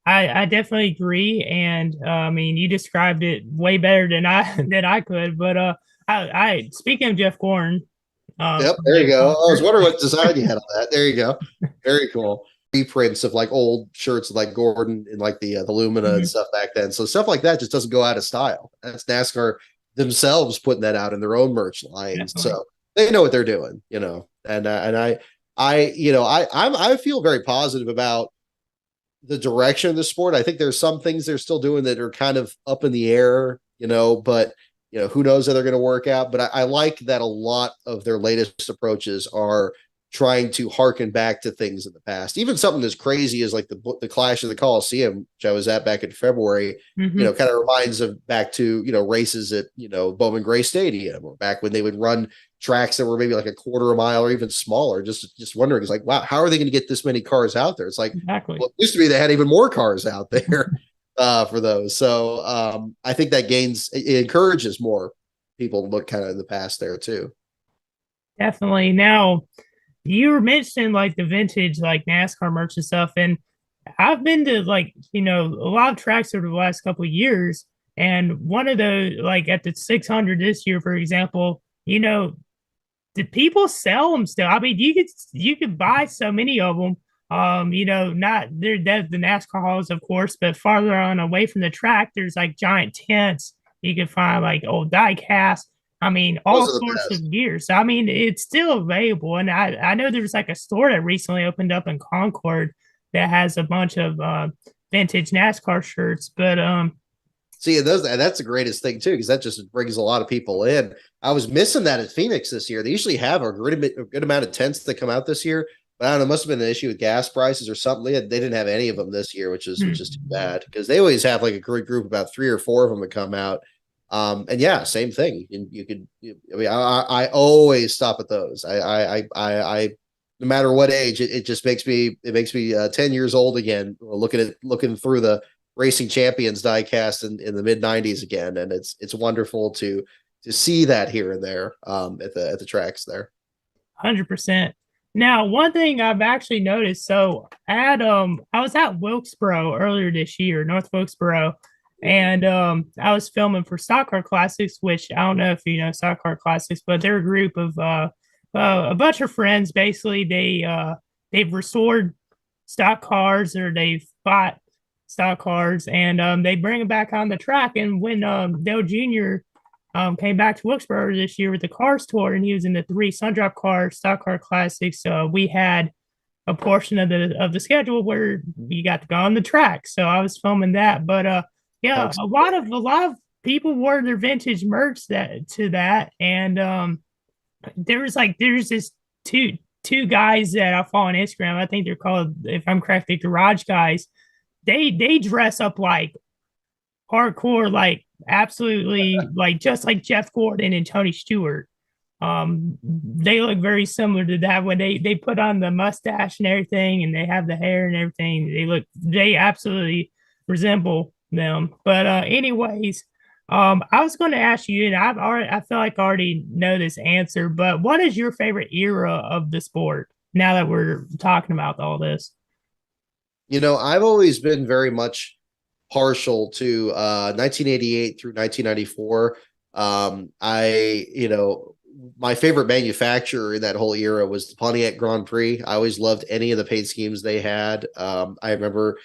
I definitely agree. And I mean, you described it way better than I than I could. But I speaking of Jeff Gordon, Yep, from there you that go. I was concert. wondering what design you had on that. There you go. Very cool. Reprints of like old shirts like Gordon and like the Lumina and Mhm. stuff back then. So stuff like that just doesn't go out of style. That's NASCAR themselves putting that out in their own merch line. Definitely. So they know what they're doing. And I feel very positive about the direction of the sport. I think there's some things they're still doing that are kind of up in the air, but who knows how they're going to work out. But I like that a lot of their latest approaches are trying to harken back to things in the past. Even something as crazy as like the Clash of the Coliseum, which I was at back in February, Hmm. kind of reminds of back to, races at, Bowman Gray Stadium, or back when they would run tracks that were maybe like a quarter a mile or even smaller. Just wondering, it's like, wow, how are they going to get this many cars out there? It's like, Exactly. well, it used to be they had even more cars out there for those. So I think that it encourages more people to look kind of in the past there too. Definitely. Now, you were mentioning like the vintage like NASCAR merch and stuff, and I've been to like a lot of tracks over the last couple of years, and one of those like at the 600 this year, for example, did people sell them still? I mean, you could buy so many of them. Not they're the NASCAR halls, of course, but farther on away from the track, there's like giant tents. You can find like old die casts. I mean, Those all are the sorts best. of gear. So I mean, it's still available. And I know there's like a store that recently opened up in Concord that has a bunch of vintage NASCAR shirts. But See, that's the greatest thing too, because that just brings a lot of people in. I was missing that at Phoenix this year. They usually have a good amount of tents that come out this year, but I don't know, it must have been an issue with gas prices or something. They didn't have any of them this year, which is too bad, because they always have like a great group, about three or four of them that come out. And yeah, same thing. I mean, I always stop at those. No matter what age, it just makes me 10 years old again, looking through the Racing Champions diecast in the mid 90s again, and it's wonderful to see that here and there at the tracks there. 100%. Now, one thing I've actually noticed, so at I was at Wilkesboro earlier this year, North Wilkesboro, and I was filming for Stock Car Classics, which I don't know if you know Stock Car Classics, but they're a group of a bunch of friends. Basically, they've restored stock cars, or they've bought stock cars, and they bring them back on the track. And when Dale Jr. came back to Wilkesboro this year with the Cars Tour, and he was in the three Sundrop Car Stock Car Classics. So we had a portion of the schedule where you got to go on the track. So I was filming that. But yeah, a lot of people wore their vintage merch that, and there's this two guys that I follow on Instagram. I think they're called, if I'm correct, the Garage Guys. They dress up like hardcore, like absolutely like just like Jeff Gordon and Tony Stewart. They look very similar to that when they put on the mustache and everything, and they have the hair and everything. They absolutely resemble them. But anyways, I was going to ask you, and I feel like I already know this answer, but what is your favorite era of the sport? Now that we're talking about all this. I've always been very much partial to 1988 through 1994. My favorite manufacturer in that whole era was the Pontiac Grand Prix. I always loved any of the paint schemes they had. I remember,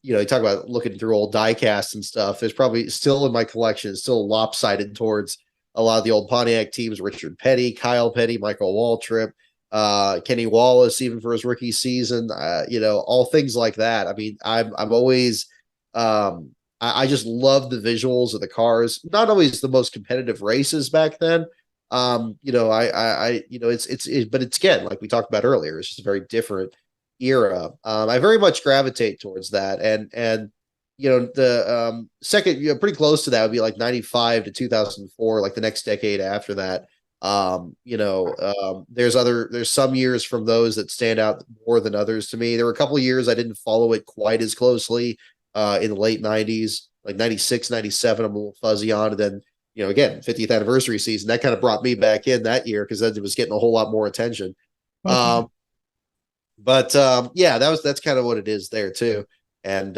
you talk about looking through old die casts and stuff. There's probably still in my collection, still lopsided towards a lot of the old Pontiac teams: Richard Petty, Kyle Petty, Michael Waltrip, Kenny Wallace, even for his rookie season. All things like that. I mean, I'm always I just love the visuals of the cars. Not always the most competitive races back then. But it's again, like we talked about earlier, it's just a very different era. I very much gravitate towards that, and the second, pretty close to that would be like 95 to 2004, like the next decade after that. There's some years from those that stand out more than others to me. There were a couple of years I didn't follow it quite as closely in the late 90s, like 96, 97. I'm a little fuzzy on. And then, again, 50th anniversary season, that kind of brought me back in that year because then it was getting a whole lot more attention. Okay. Yeah, that's kind of what it is there too. And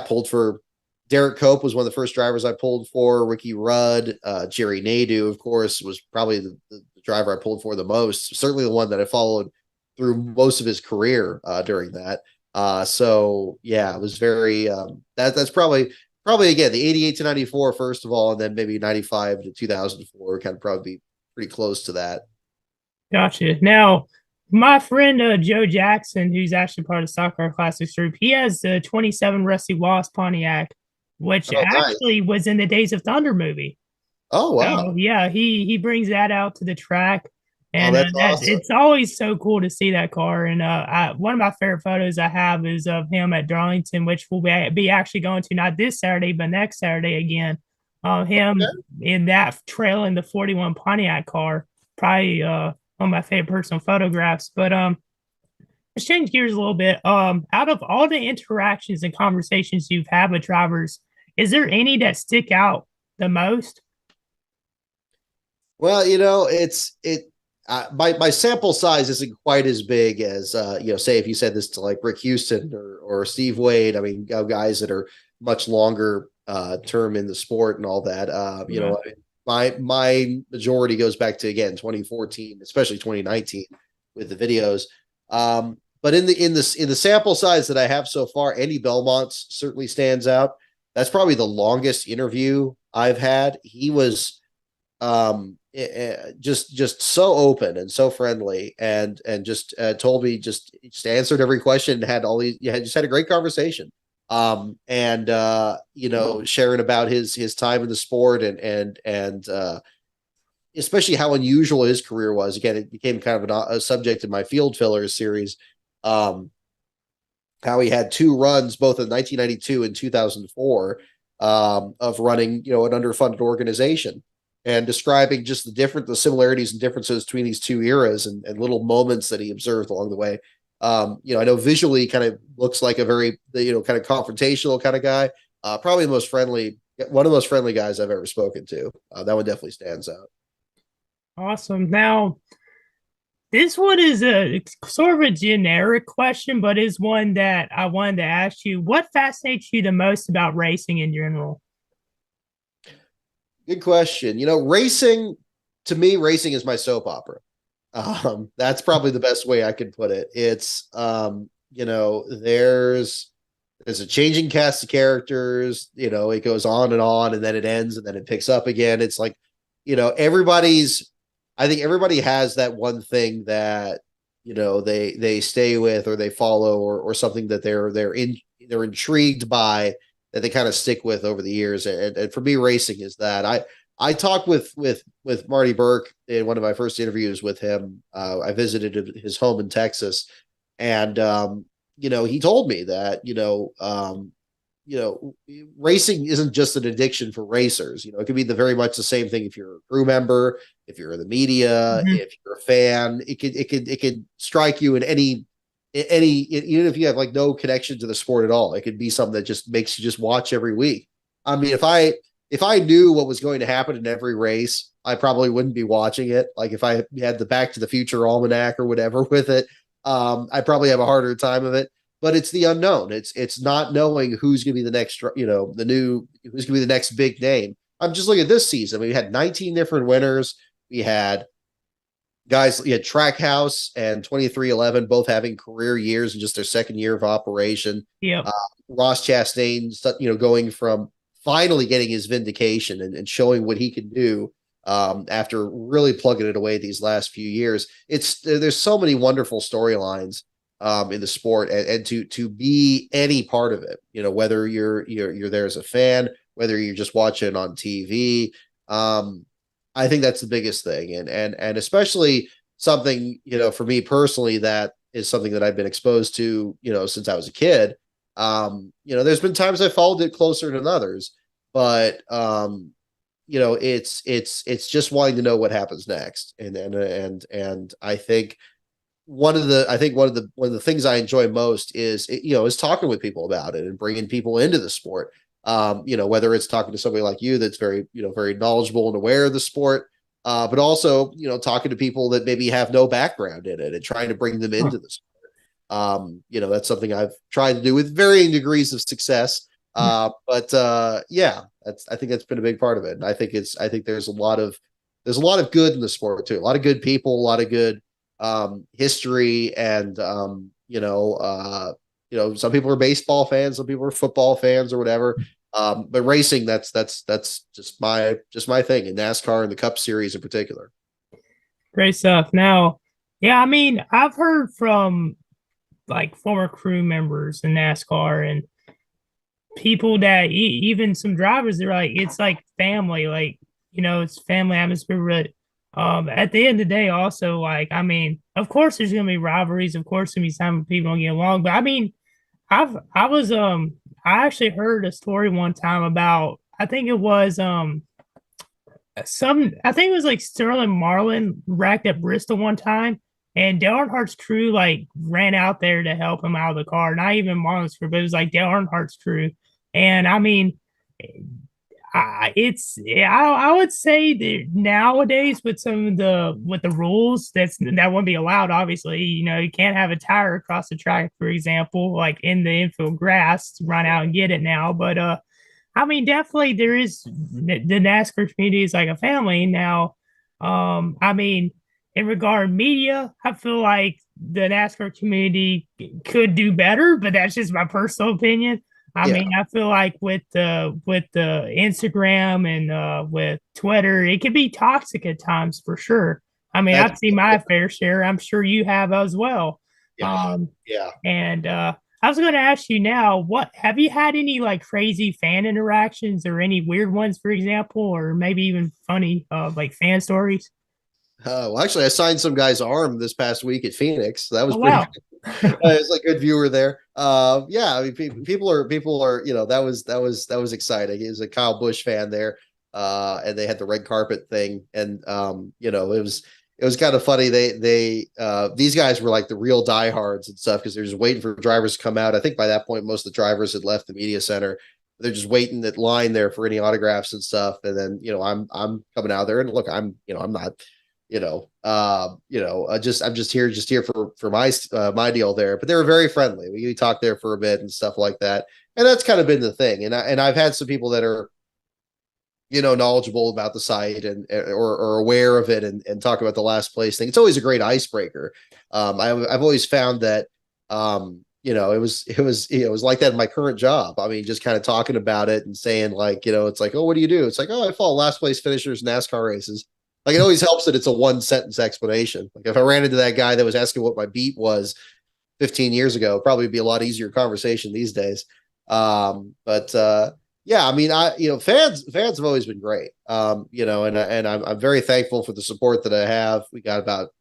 pulled for Derrick Cope was one of the first drivers I pulled for. Ricky Rudd, Jerry Nadeau, of course, was probably the driver I pulled for the most. Certainly the one that I followed through most of his career during that. So yeah, it was very that's probably again the 88 to 94 first of all, and then maybe 95 to 2004 kind of probably be pretty close to that. Gotcha. Now, my friend Joe Jackson, who's actually part of the Stock Car Classics group, he has the 27 Rusty Wallace Pontiac, which Oh, nice. actually was in the Days of Thunder movie. Oh, wow. So yeah, he brings that out to the track, Oh, and that's that awesome. it's always so cool to see that car. And one of my favorite photos I have is of him at Darlington, which will be actually going to not this Saturday but next Saturday again. Him Okay. in that trail in the 41 Pontiac car, probably one of my favorite personal photographs. But let's change gears a little bit. Out of all the interactions and conversations you've had with drivers, is there any that stick out the most? Well, my sample size isn't quite as big as say if you said this to like Rick Houston or Steve Wade. I mean, guys that are much longer term in the sport and all that. Yeah. My majority goes back to again 2014, especially 2019 with the videos. But in the sample size that I have so far, Andy Belmont's certainly stands out. That's probably the longest interview I've had. He was just so open and so friendly and just told me just answered every question and had all these just had a great conversation and sharing about his time in the sport and especially how unusual his career was. Again, it became kind of a subject in my field fillers series. How he had two runs both in 1992 and 2004 of running an underfunded organization, and describing just the similarities and differences between these two eras and little moments that he observed along the way. I know visually kind of looks like a very, kind of confrontational kind of guy. Probably one of the most friendly guys I've ever spoken to. That one definitely stands out. Awesome. Now, this one is a sort of a generic question, but is one that I wanted to ask you. What fascinates you the most about racing in general? Good question. Racing, to me, racing is my soap opera. That's probably the best way I could put it. It's, there's there's a changing cast of characters. It goes on, and then it ends, and then it picks up again. It's like, everybody's. I think everybody has that one thing that they stay with, or they follow, or something that they're intrigued by, that they kind of stick with over the years. And for me, racing is that. I talked with Marty Burke in one of my first interviews with him. I visited his home in Texas, and he told me that racing isn't just an addiction for racers. It could be very much the same thing if you're a crew member, if you're in the media, Mhm. if you're a fan. It could strike you in any even if you have like no connection to the sport at all. It could be something that just makes you just watch every week. I mean, if I knew what was going to happen in every race, I probably wouldn't be watching it. Like if I had the Back to the Future almanac or whatever with it, I'd probably have a harder time of it. But it's the unknown. It's not knowing who's going to be the next, who's going to be the next big name. I'm just looking at this season. We had 19 different winners. We had guys, you had Trackhouse and 2311 both having career years in just their second year of operation. Yep. Uh, Ross Chastain, going from finally getting his vindication and showing what he can do after really plugging it away these last few years. There's so many wonderful storylines in the sport, and to be any part of it, whether you're there as a fan, whether you're just watching on TV. I think that's the biggest thing, and especially something, for me personally, that is something that I've been exposed to, since I was a kid. There's been times I followed it closer than others, but it's just wanting to know what happens next, and I think one of the things I enjoy most is talking with people about it and bringing people into the sport. Whether it's talking to somebody like you that's very knowledgeable and aware of the sport, but also, talking to people that maybe have no background in it and trying to bring them into the sport. That's something I've tried to do with varying degrees of success. But yeah, I think that's been a big part of it. And I think there's a lot of good in the sport too. A lot of good people, a lot of good history, and some people are baseball fans, some people are football fans or whatever. But racing, that's just my thing, in NASCAR and the Cup Series in particular. Great stuff. Now, yeah, I mean, I've heard from like former crew members in NASCAR and people that even some drivers, they're like, it's like family, like, it's family atmosphere. But at the end of the day, also, like, I mean, of course, there's gonna be rivalries. Of course, there's gonna be some people don't get along. But I mean, I actually heard a story one time about, I think it was I think it was like Sterling Marlin wrecked at Bristol one time, and Dale Earnhardt's crew like ran out there to help him out of the car. Not even Marlin's crew, but it was like Dale Earnhardt's crew. And I mean, I would say that nowadays with some of the rules that wouldn't be allowed. Obviously, you can't have a tire across the track, for example, like in the infield grass. Run out and get it now, but I mean, definitely there is the NASCAR community is like a family now. I mean, in regard to media, I feel like the NASCAR community could do better, but that's just my personal opinion. I Yeah, mean, I feel like with the Instagram and with Twitter, it can be toxic at times for sure. I mean, that's I've seen my fair share. I'm sure you have as well. yeah, Um, yeah. and I was going to ask you now, what have you had any like crazy fan interactions or any weird ones, for example, or maybe even funny like fan stories? Well, actually, I signed some guy's arm this past week at Phoenix. So that was Oh pretty. wow. It's a good viewer there. Yeah, I mean, people are, that was exciting. He was a Kyle Busch fan there, and they had the red carpet thing, and it was kind of funny. These guys were like the real diehards and stuff, because they're just waiting for drivers to come out. I think by that point, most of the drivers had left the media center. They're just waiting that line there for any autographs and stuff. And then, I'm coming out there, and look, I'm not, I'm just here for my deal there. But they were very friendly. We talked there for a bit and stuff like that. And that's kind of been the thing. And I've had some people that are, knowledgeable about the site, or aware of it, and talk about the last place thing. It's always a great icebreaker. I've always found that, it was like that in my current job. I mean, just kind of talking about it and saying like, it's like, oh, what do you do? It's like, oh, I follow last place finishers NASCAR races. Like it always helps that it's a one sentence explanation. Like if I ran into that guy that was asking what my beat was 15 years ago, it'd probably be a lot easier conversation these days. But yeah, I mean, fans have always been great. And I'm very thankful for the support that I have.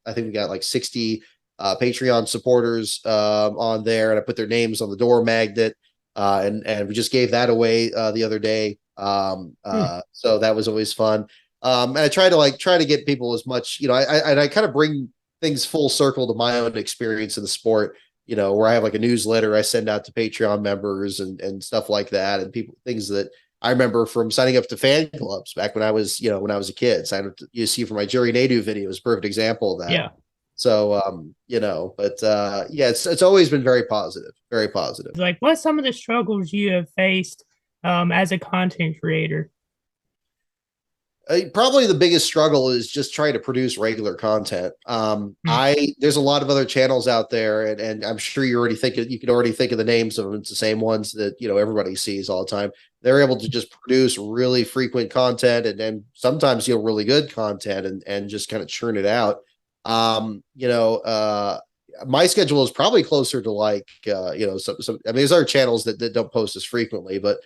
I think we got like 60 Patreon supporters on there, and I put their names on the door magnet, and we just gave that away the other day. So that was always fun. And I try to get people as much, I kind of bring things full circle to my own experience in the sport. Where I have like a newsletter I send out to Patreon members and stuff like that, and things that I remember from signing up to fan clubs back when I was, when I was a kid. Signed up you see from my Jerry Nadeau video is a perfect example of that. Yeah. So, but yeah, it's always been very positive, very positive. Like, what's some of the struggles you have faced as a content creator? Probably the biggest struggle is just trying to produce regular content. There's a lot of other channels out there, and I'm sure you can already think of the names of them. It's the same ones that everybody sees all the time. They're able to just produce really frequent content and sometimes really good content and just kind of churn it out. My schedule is probably closer to like some I mean there's other channels that don't post as frequently, but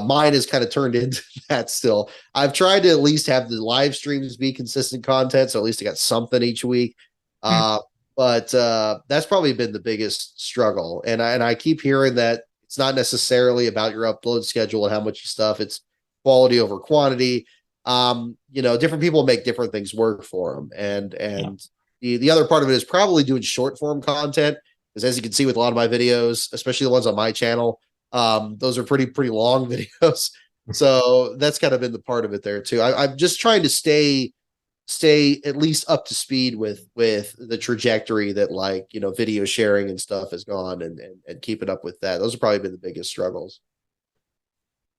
mine has kind of turned into that still. I've tried to at least have the live streams be consistent content, so at least I got something each week. But that's probably been the biggest struggle. And I keep hearing that it's not necessarily about your upload schedule and how much you stuff. It's quality over quantity. Different people make different things work for them. And the other part of it is probably doing short form content. Because as you can see with a lot of my videos, especially the ones on my channel, those are pretty long videos. So that's kind of been the part of it there too. I'm just trying to stay at least up to speed with the trajectory that video sharing and stuff has gone and keeping up with that. Those have probably been the biggest struggles.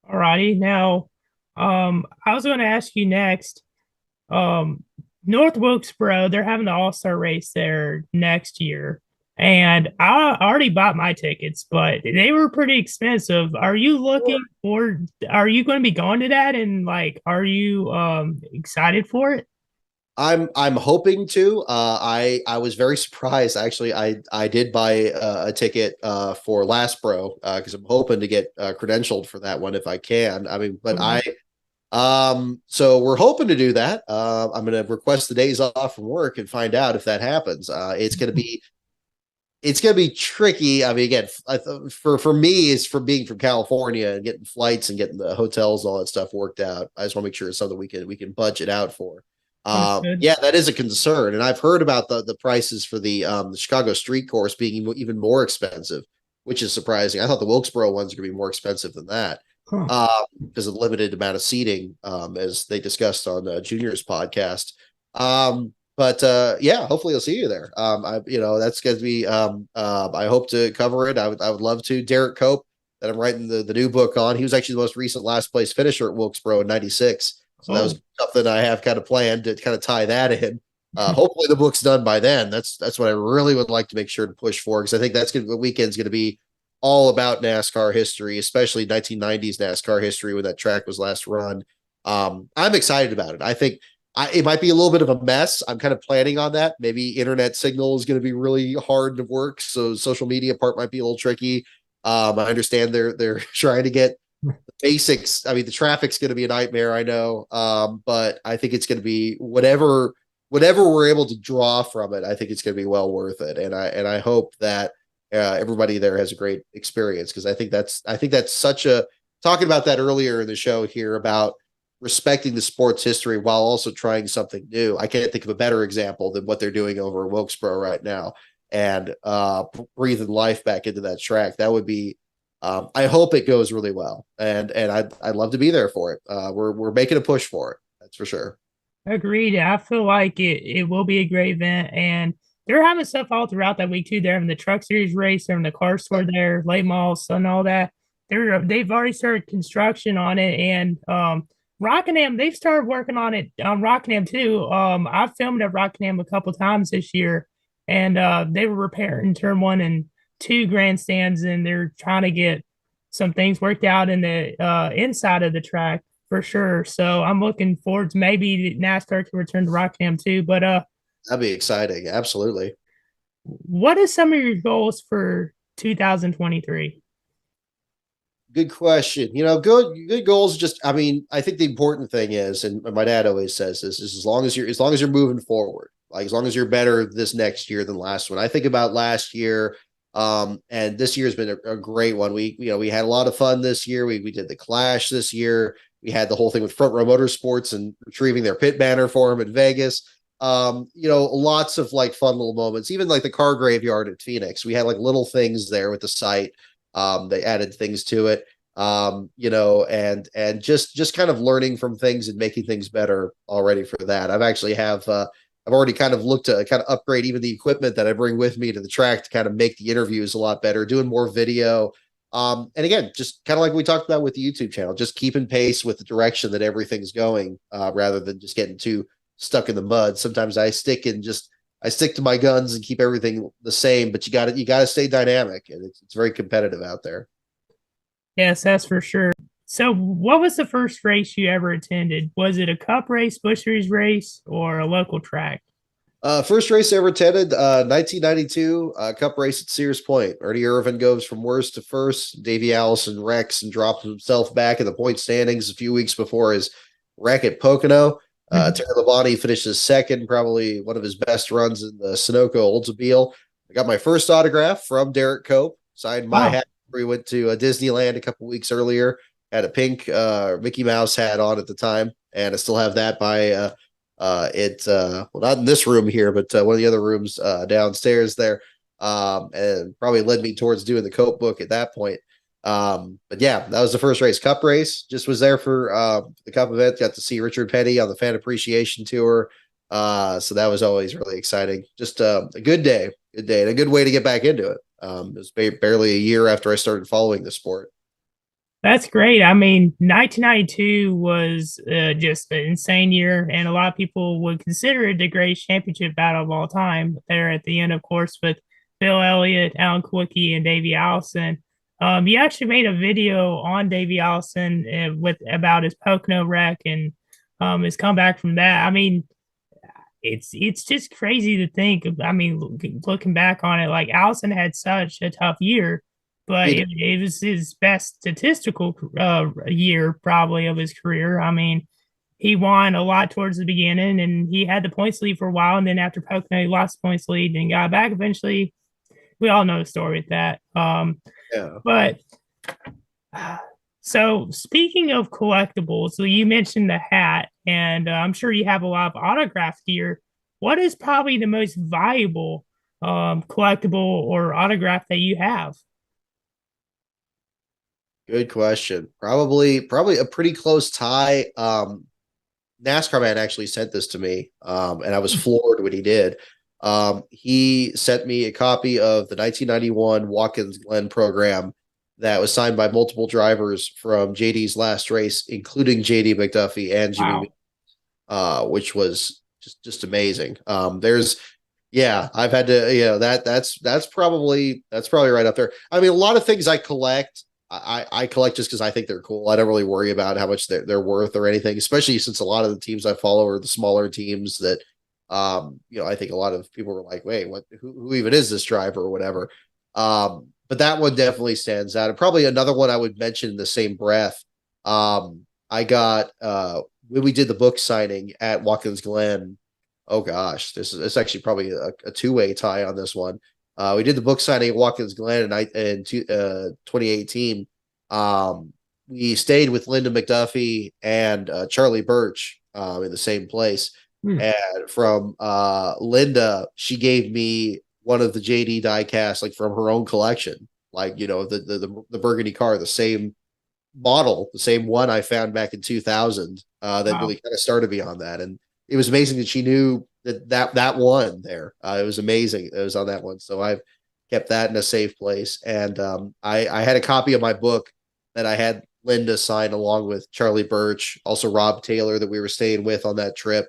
All righty. Now, I was going to ask you next. North Wilkesboro, they're having the All-Star race there next year. And I already bought my tickets, but they were pretty expensive. Are you are you going to be going to that? And are you excited for it? I'm hoping to. I was very surprised. Actually, I did buy a ticket for LASTCAR because I'm hoping to get credentialed for that one if I can. I mean, but so we're hoping to do that. I'm going to request the days off from work and find out if that happens. It's going to be tricky. I mean, again, for me, it's for being from California and getting flights and getting the hotels and all that stuff worked out. I just want to make sure it's something we can budget out for. Yeah, that is a concern, and I've heard about the prices for the Chicago Street Course being even more expensive, which is surprising. I thought the Wilkesboro ones are going to be more expensive than that because of the limited amount of seating, as they discussed on Junior's podcast. But yeah, hopefully I'll see you there. That's going to be. I hope to cover it. I would love to. Derrick Cope, that I'm writing the new book on. He was actually the most recent last place finisher at Wilkesboro in '96. So that was something I have kind of planned to kind of tie that in. Hopefully the book's done by then. That's what I really would like to make sure to push for, because I think the weekend's going to be all about NASCAR history, especially 1990s NASCAR history when that track was last run. I'm excited about it. I think it might be a little bit of a mess. I'm kind of planning on that. Maybe internet signal is going to be really hard to work, so social media part might be a little tricky. I understand they're trying to get the basics. I mean, the traffic's going to be a nightmare, I know, but I think it's going to be whatever we're able to draw from it. I think it's going to be well worth it, and I hope that everybody there has a great experience, because I think that's such a, talking about that earlier in the show here about respecting the sport's history while also trying something new. I can't think of a better example than what they're doing over in Wilkesboro right now, and breathing life back into that track. That would be, I hope it goes really well, and I'd love to be there for it. We're making a push for it. That's for sure. Agreed. I feel like it will be a great event, and they're having stuff all throughout that week too. They're having the Truck Series race, they're having the car store there, late models, and all that. They've already started construction on it, and Rockingham, they've started working on it on Rockingham too. I've filmed at Rockingham a couple times this year, and they were repairing turn one and two grandstands, and they're trying to get some things worked out in the inside of the track for sure. So I'm looking forward to maybe NASCAR can return to Rockingham too. But That'd be exciting. Absolutely. what is some of your goals for 2023? Good question. Good goals. Just, I mean, I think the important thing is, and my dad always says this, is as long as you're moving forward, like as long as you're better this next year than last one. I think about last year, and this year's been a great one. We had a lot of fun this year. We did the Clash this year. We had the whole thing with Front Row Motorsports and retrieving their pit banner for them in Vegas. Lots of like fun little moments. Even like the car graveyard at Phoenix, we had like little things there with the site. They added things to it, and just kind of learning from things and making things better already for that. I've already kind of looked to kind of upgrade even the equipment that I bring with me to the track to kind of make the interviews a lot better, doing more video. And again, just kind of like we talked about with the YouTube channel, just keeping pace with the direction that everything's going, rather than just getting too stuck in the mud. Sometimes I stick to my guns and keep everything the same, but you got to stay dynamic, and it's very competitive out there. Yes, that's for sure. So, what was the first race you ever attended? Was it a cup race, Busch Series race, or a local track? First race I ever attended, 1992 Cup race at Sears Point. Ernie Irvin goes from worst to first. Davey Allison wrecks and drops himself back in the point standings a few weeks before his wreck at Pocono. Mhm. Terry Labonte finishes second, probably one of his best runs in the Sunoco Oldsmobile. I got my first autograph from Derrick Cope, signed my Wow. hat. We went to Disneyland a couple weeks earlier. Had a pink Mickey Mouse hat on at the time, and I still have that by well, not in this room here, but one of the other rooms downstairs there. And probably led me towards doing the Cope book at that point. But yeah, that was the first race. Cup race. Just was there for the Cup event. Got to see Richard Petty on the Fan Appreciation Tour. So that was always really exciting. Just a good day, and a good way to get back into it. It was barely a year after I started following the sport. That's great. I mean, 1992 was just an insane year, and a lot of people would consider it the greatest championship battle of all time. There at the end, of course, with Bill Elliott, Alan Kulwicki, and Davey Allison. You actually made a video on Davey Allison with about his Pocono wreck and his comeback from that. I mean, it's just crazy to think. I mean, looking back on it, like Allison had such a tough year, but it was his best statistical year probably of his career. I mean, he won a lot towards the beginning, and he had the points lead for a while, and then after Pocono, he lost the points lead and got back eventually. We all know the story with that. Yeah. But so speaking of collectibles, so you mentioned the hat, and I'm sure you have a lot of autograph gear. What is probably the most valuable collectible or autograph that you have? Good question. Probably a pretty close tie. NASCAR man actually sent this to me, and I was floored when he did. He sent me a copy of the 1991 Watkins Glen program that was signed by multiple drivers from JD's last race, including JD McDuffie and Jimmy, Wow. which was just amazing. Yeah, I've had to, that's probably right up there. I mean, a lot of things I collect. I collect just because I think they're cool. I don't really worry about how much they're worth or anything, especially since a lot of the teams I follow are the smaller teams that, I think a lot of people were like, wait, who even is this driver or whatever. But that one definitely stands out. And probably another one I would mention in the same breath. I got when we did the book signing at Watkins Glen. Oh gosh, it's actually probably a two-way tie on this one. We did the book signing at Watkins Glen in 2018. We stayed with Linda McDuffie and Charlie Birch in the same place. Hmm. And from Linda, she gave me one of the JD diecast, like from her own collection, like the burgundy car, the same model, the same one I found back in 2000. That Wow. really kind of started me on that, and it was amazing that she knew that one there. It was amazing. It was on that one, so I've kept that in a safe place. And I had a copy of my book that I had Linda sign along with Charlie Birch, also Rob Taylor that we were staying with on that trip.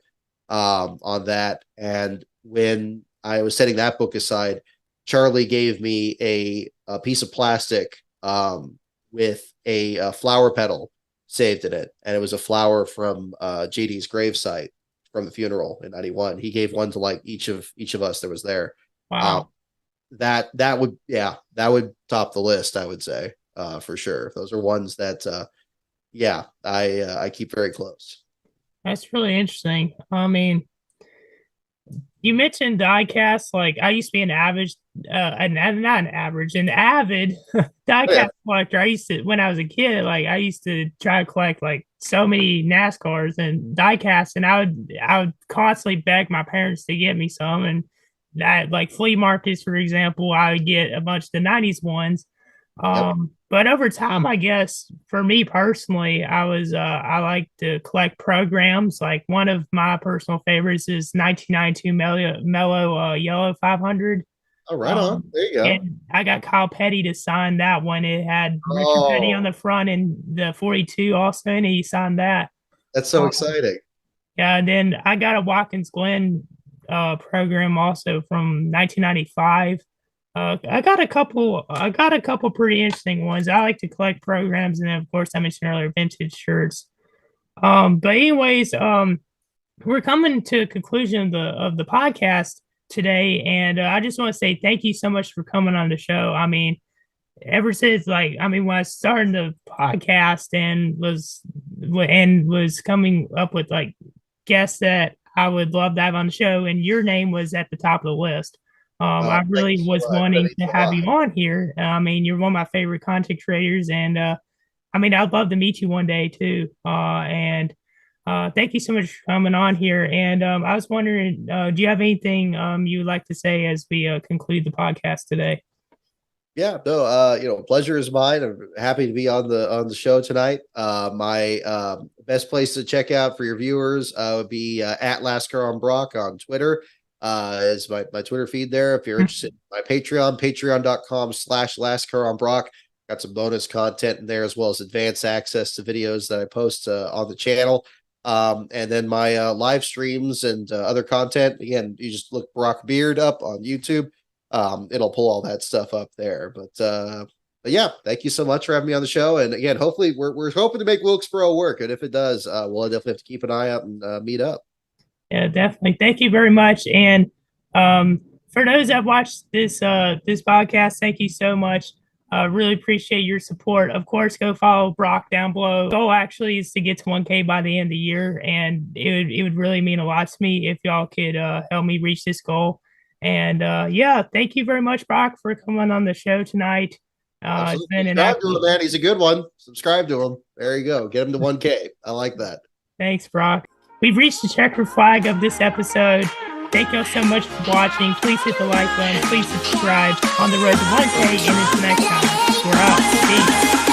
On that, and when I was setting that book aside, Charlie gave me a piece of plastic with a flower petal saved in it, and it was a flower from JD's gravesite from the funeral in '91. He gave one to like each of us that was there. Um, Wow. that would, yeah, that would top the list, I would say, for sure. Those are ones that yeah, I keep very close. That's really interesting. I mean, you mentioned diecast. Like I used to be an average, not an average, an avid Oh, yeah. diecast collector. I used to when I was a kid. Like I used to try to collect like so many NASCARs and diecasts, and I would constantly beg my parents to get me some. And that like flea markets, for example, I would get a bunch of the '90s ones. Yep. But over time, I guess for me personally, I like to collect programs. Like one of my personal favorites is 1992 Mellow Yellow 500. Oh, right on. There you go. And I got Kyle Petty to sign that one. It had Richard Petty on Oh, the front and the 42 also, and he signed that. that's so Um, exciting. yeah, and then I got a Watkins Glen program also from 1995. I got a couple pretty interesting ones. I like to collect programs, and then of course I mentioned earlier vintage shirts. But anyways, we're coming to a conclusion of the podcast today, and I just want to say thank you so much for coming on the show. I mean, ever since when I started the podcast and was coming up with like guests that I would love to have on the show, and your name was at the top of the list. I Thank you really so was much. That wanting means to a have lot. you on here. I mean, you're one of my favorite content creators, and I mean, I'd love to meet you one day too. And thank you so much for coming on here. And I was wondering, do you have anything you would like to say as we conclude the podcast today? Yeah, no, pleasure is mine. I'm happy to be on the show tonight. My best place to check out for your viewers would be at LASCAR on Brock on Twitter. Is my Twitter feed there. If you're interested, my Patreon, patreon.com/LASCAR on Brock. Got some bonus content in there as well as advanced access to videos that I post on the channel. And then my live streams and other content. Again, you just look Brock Beard up on YouTube. It'll pull all that stuff up there. But yeah, thank you so much for having me on the show. And again, hopefully we're hoping to make Wilkesboro work. And if it does, we'll definitely have to keep an eye out and meet up. Yeah, definitely. Thank you very much. And for those that watched this podcast, thank you so much. Really appreciate your support. Of course, go follow Brock down below. Goal actually is to get to 1K by the end of the year, and it would really mean a lot to me if y'all could help me reach this goal. And yeah, thank you very much, Brock, for coming on the show tonight. It's Absolutely. been an Subscribe to him, absolute man. He's a good one. Subscribe to him. There you go. Get him to 1K. I like that. thanks, Brock. We've reached the checkered flag of this episode. Thank y'all so much for watching. Please hit the like button. Please subscribe on the road to 1K. And until next time, we're out. Peace.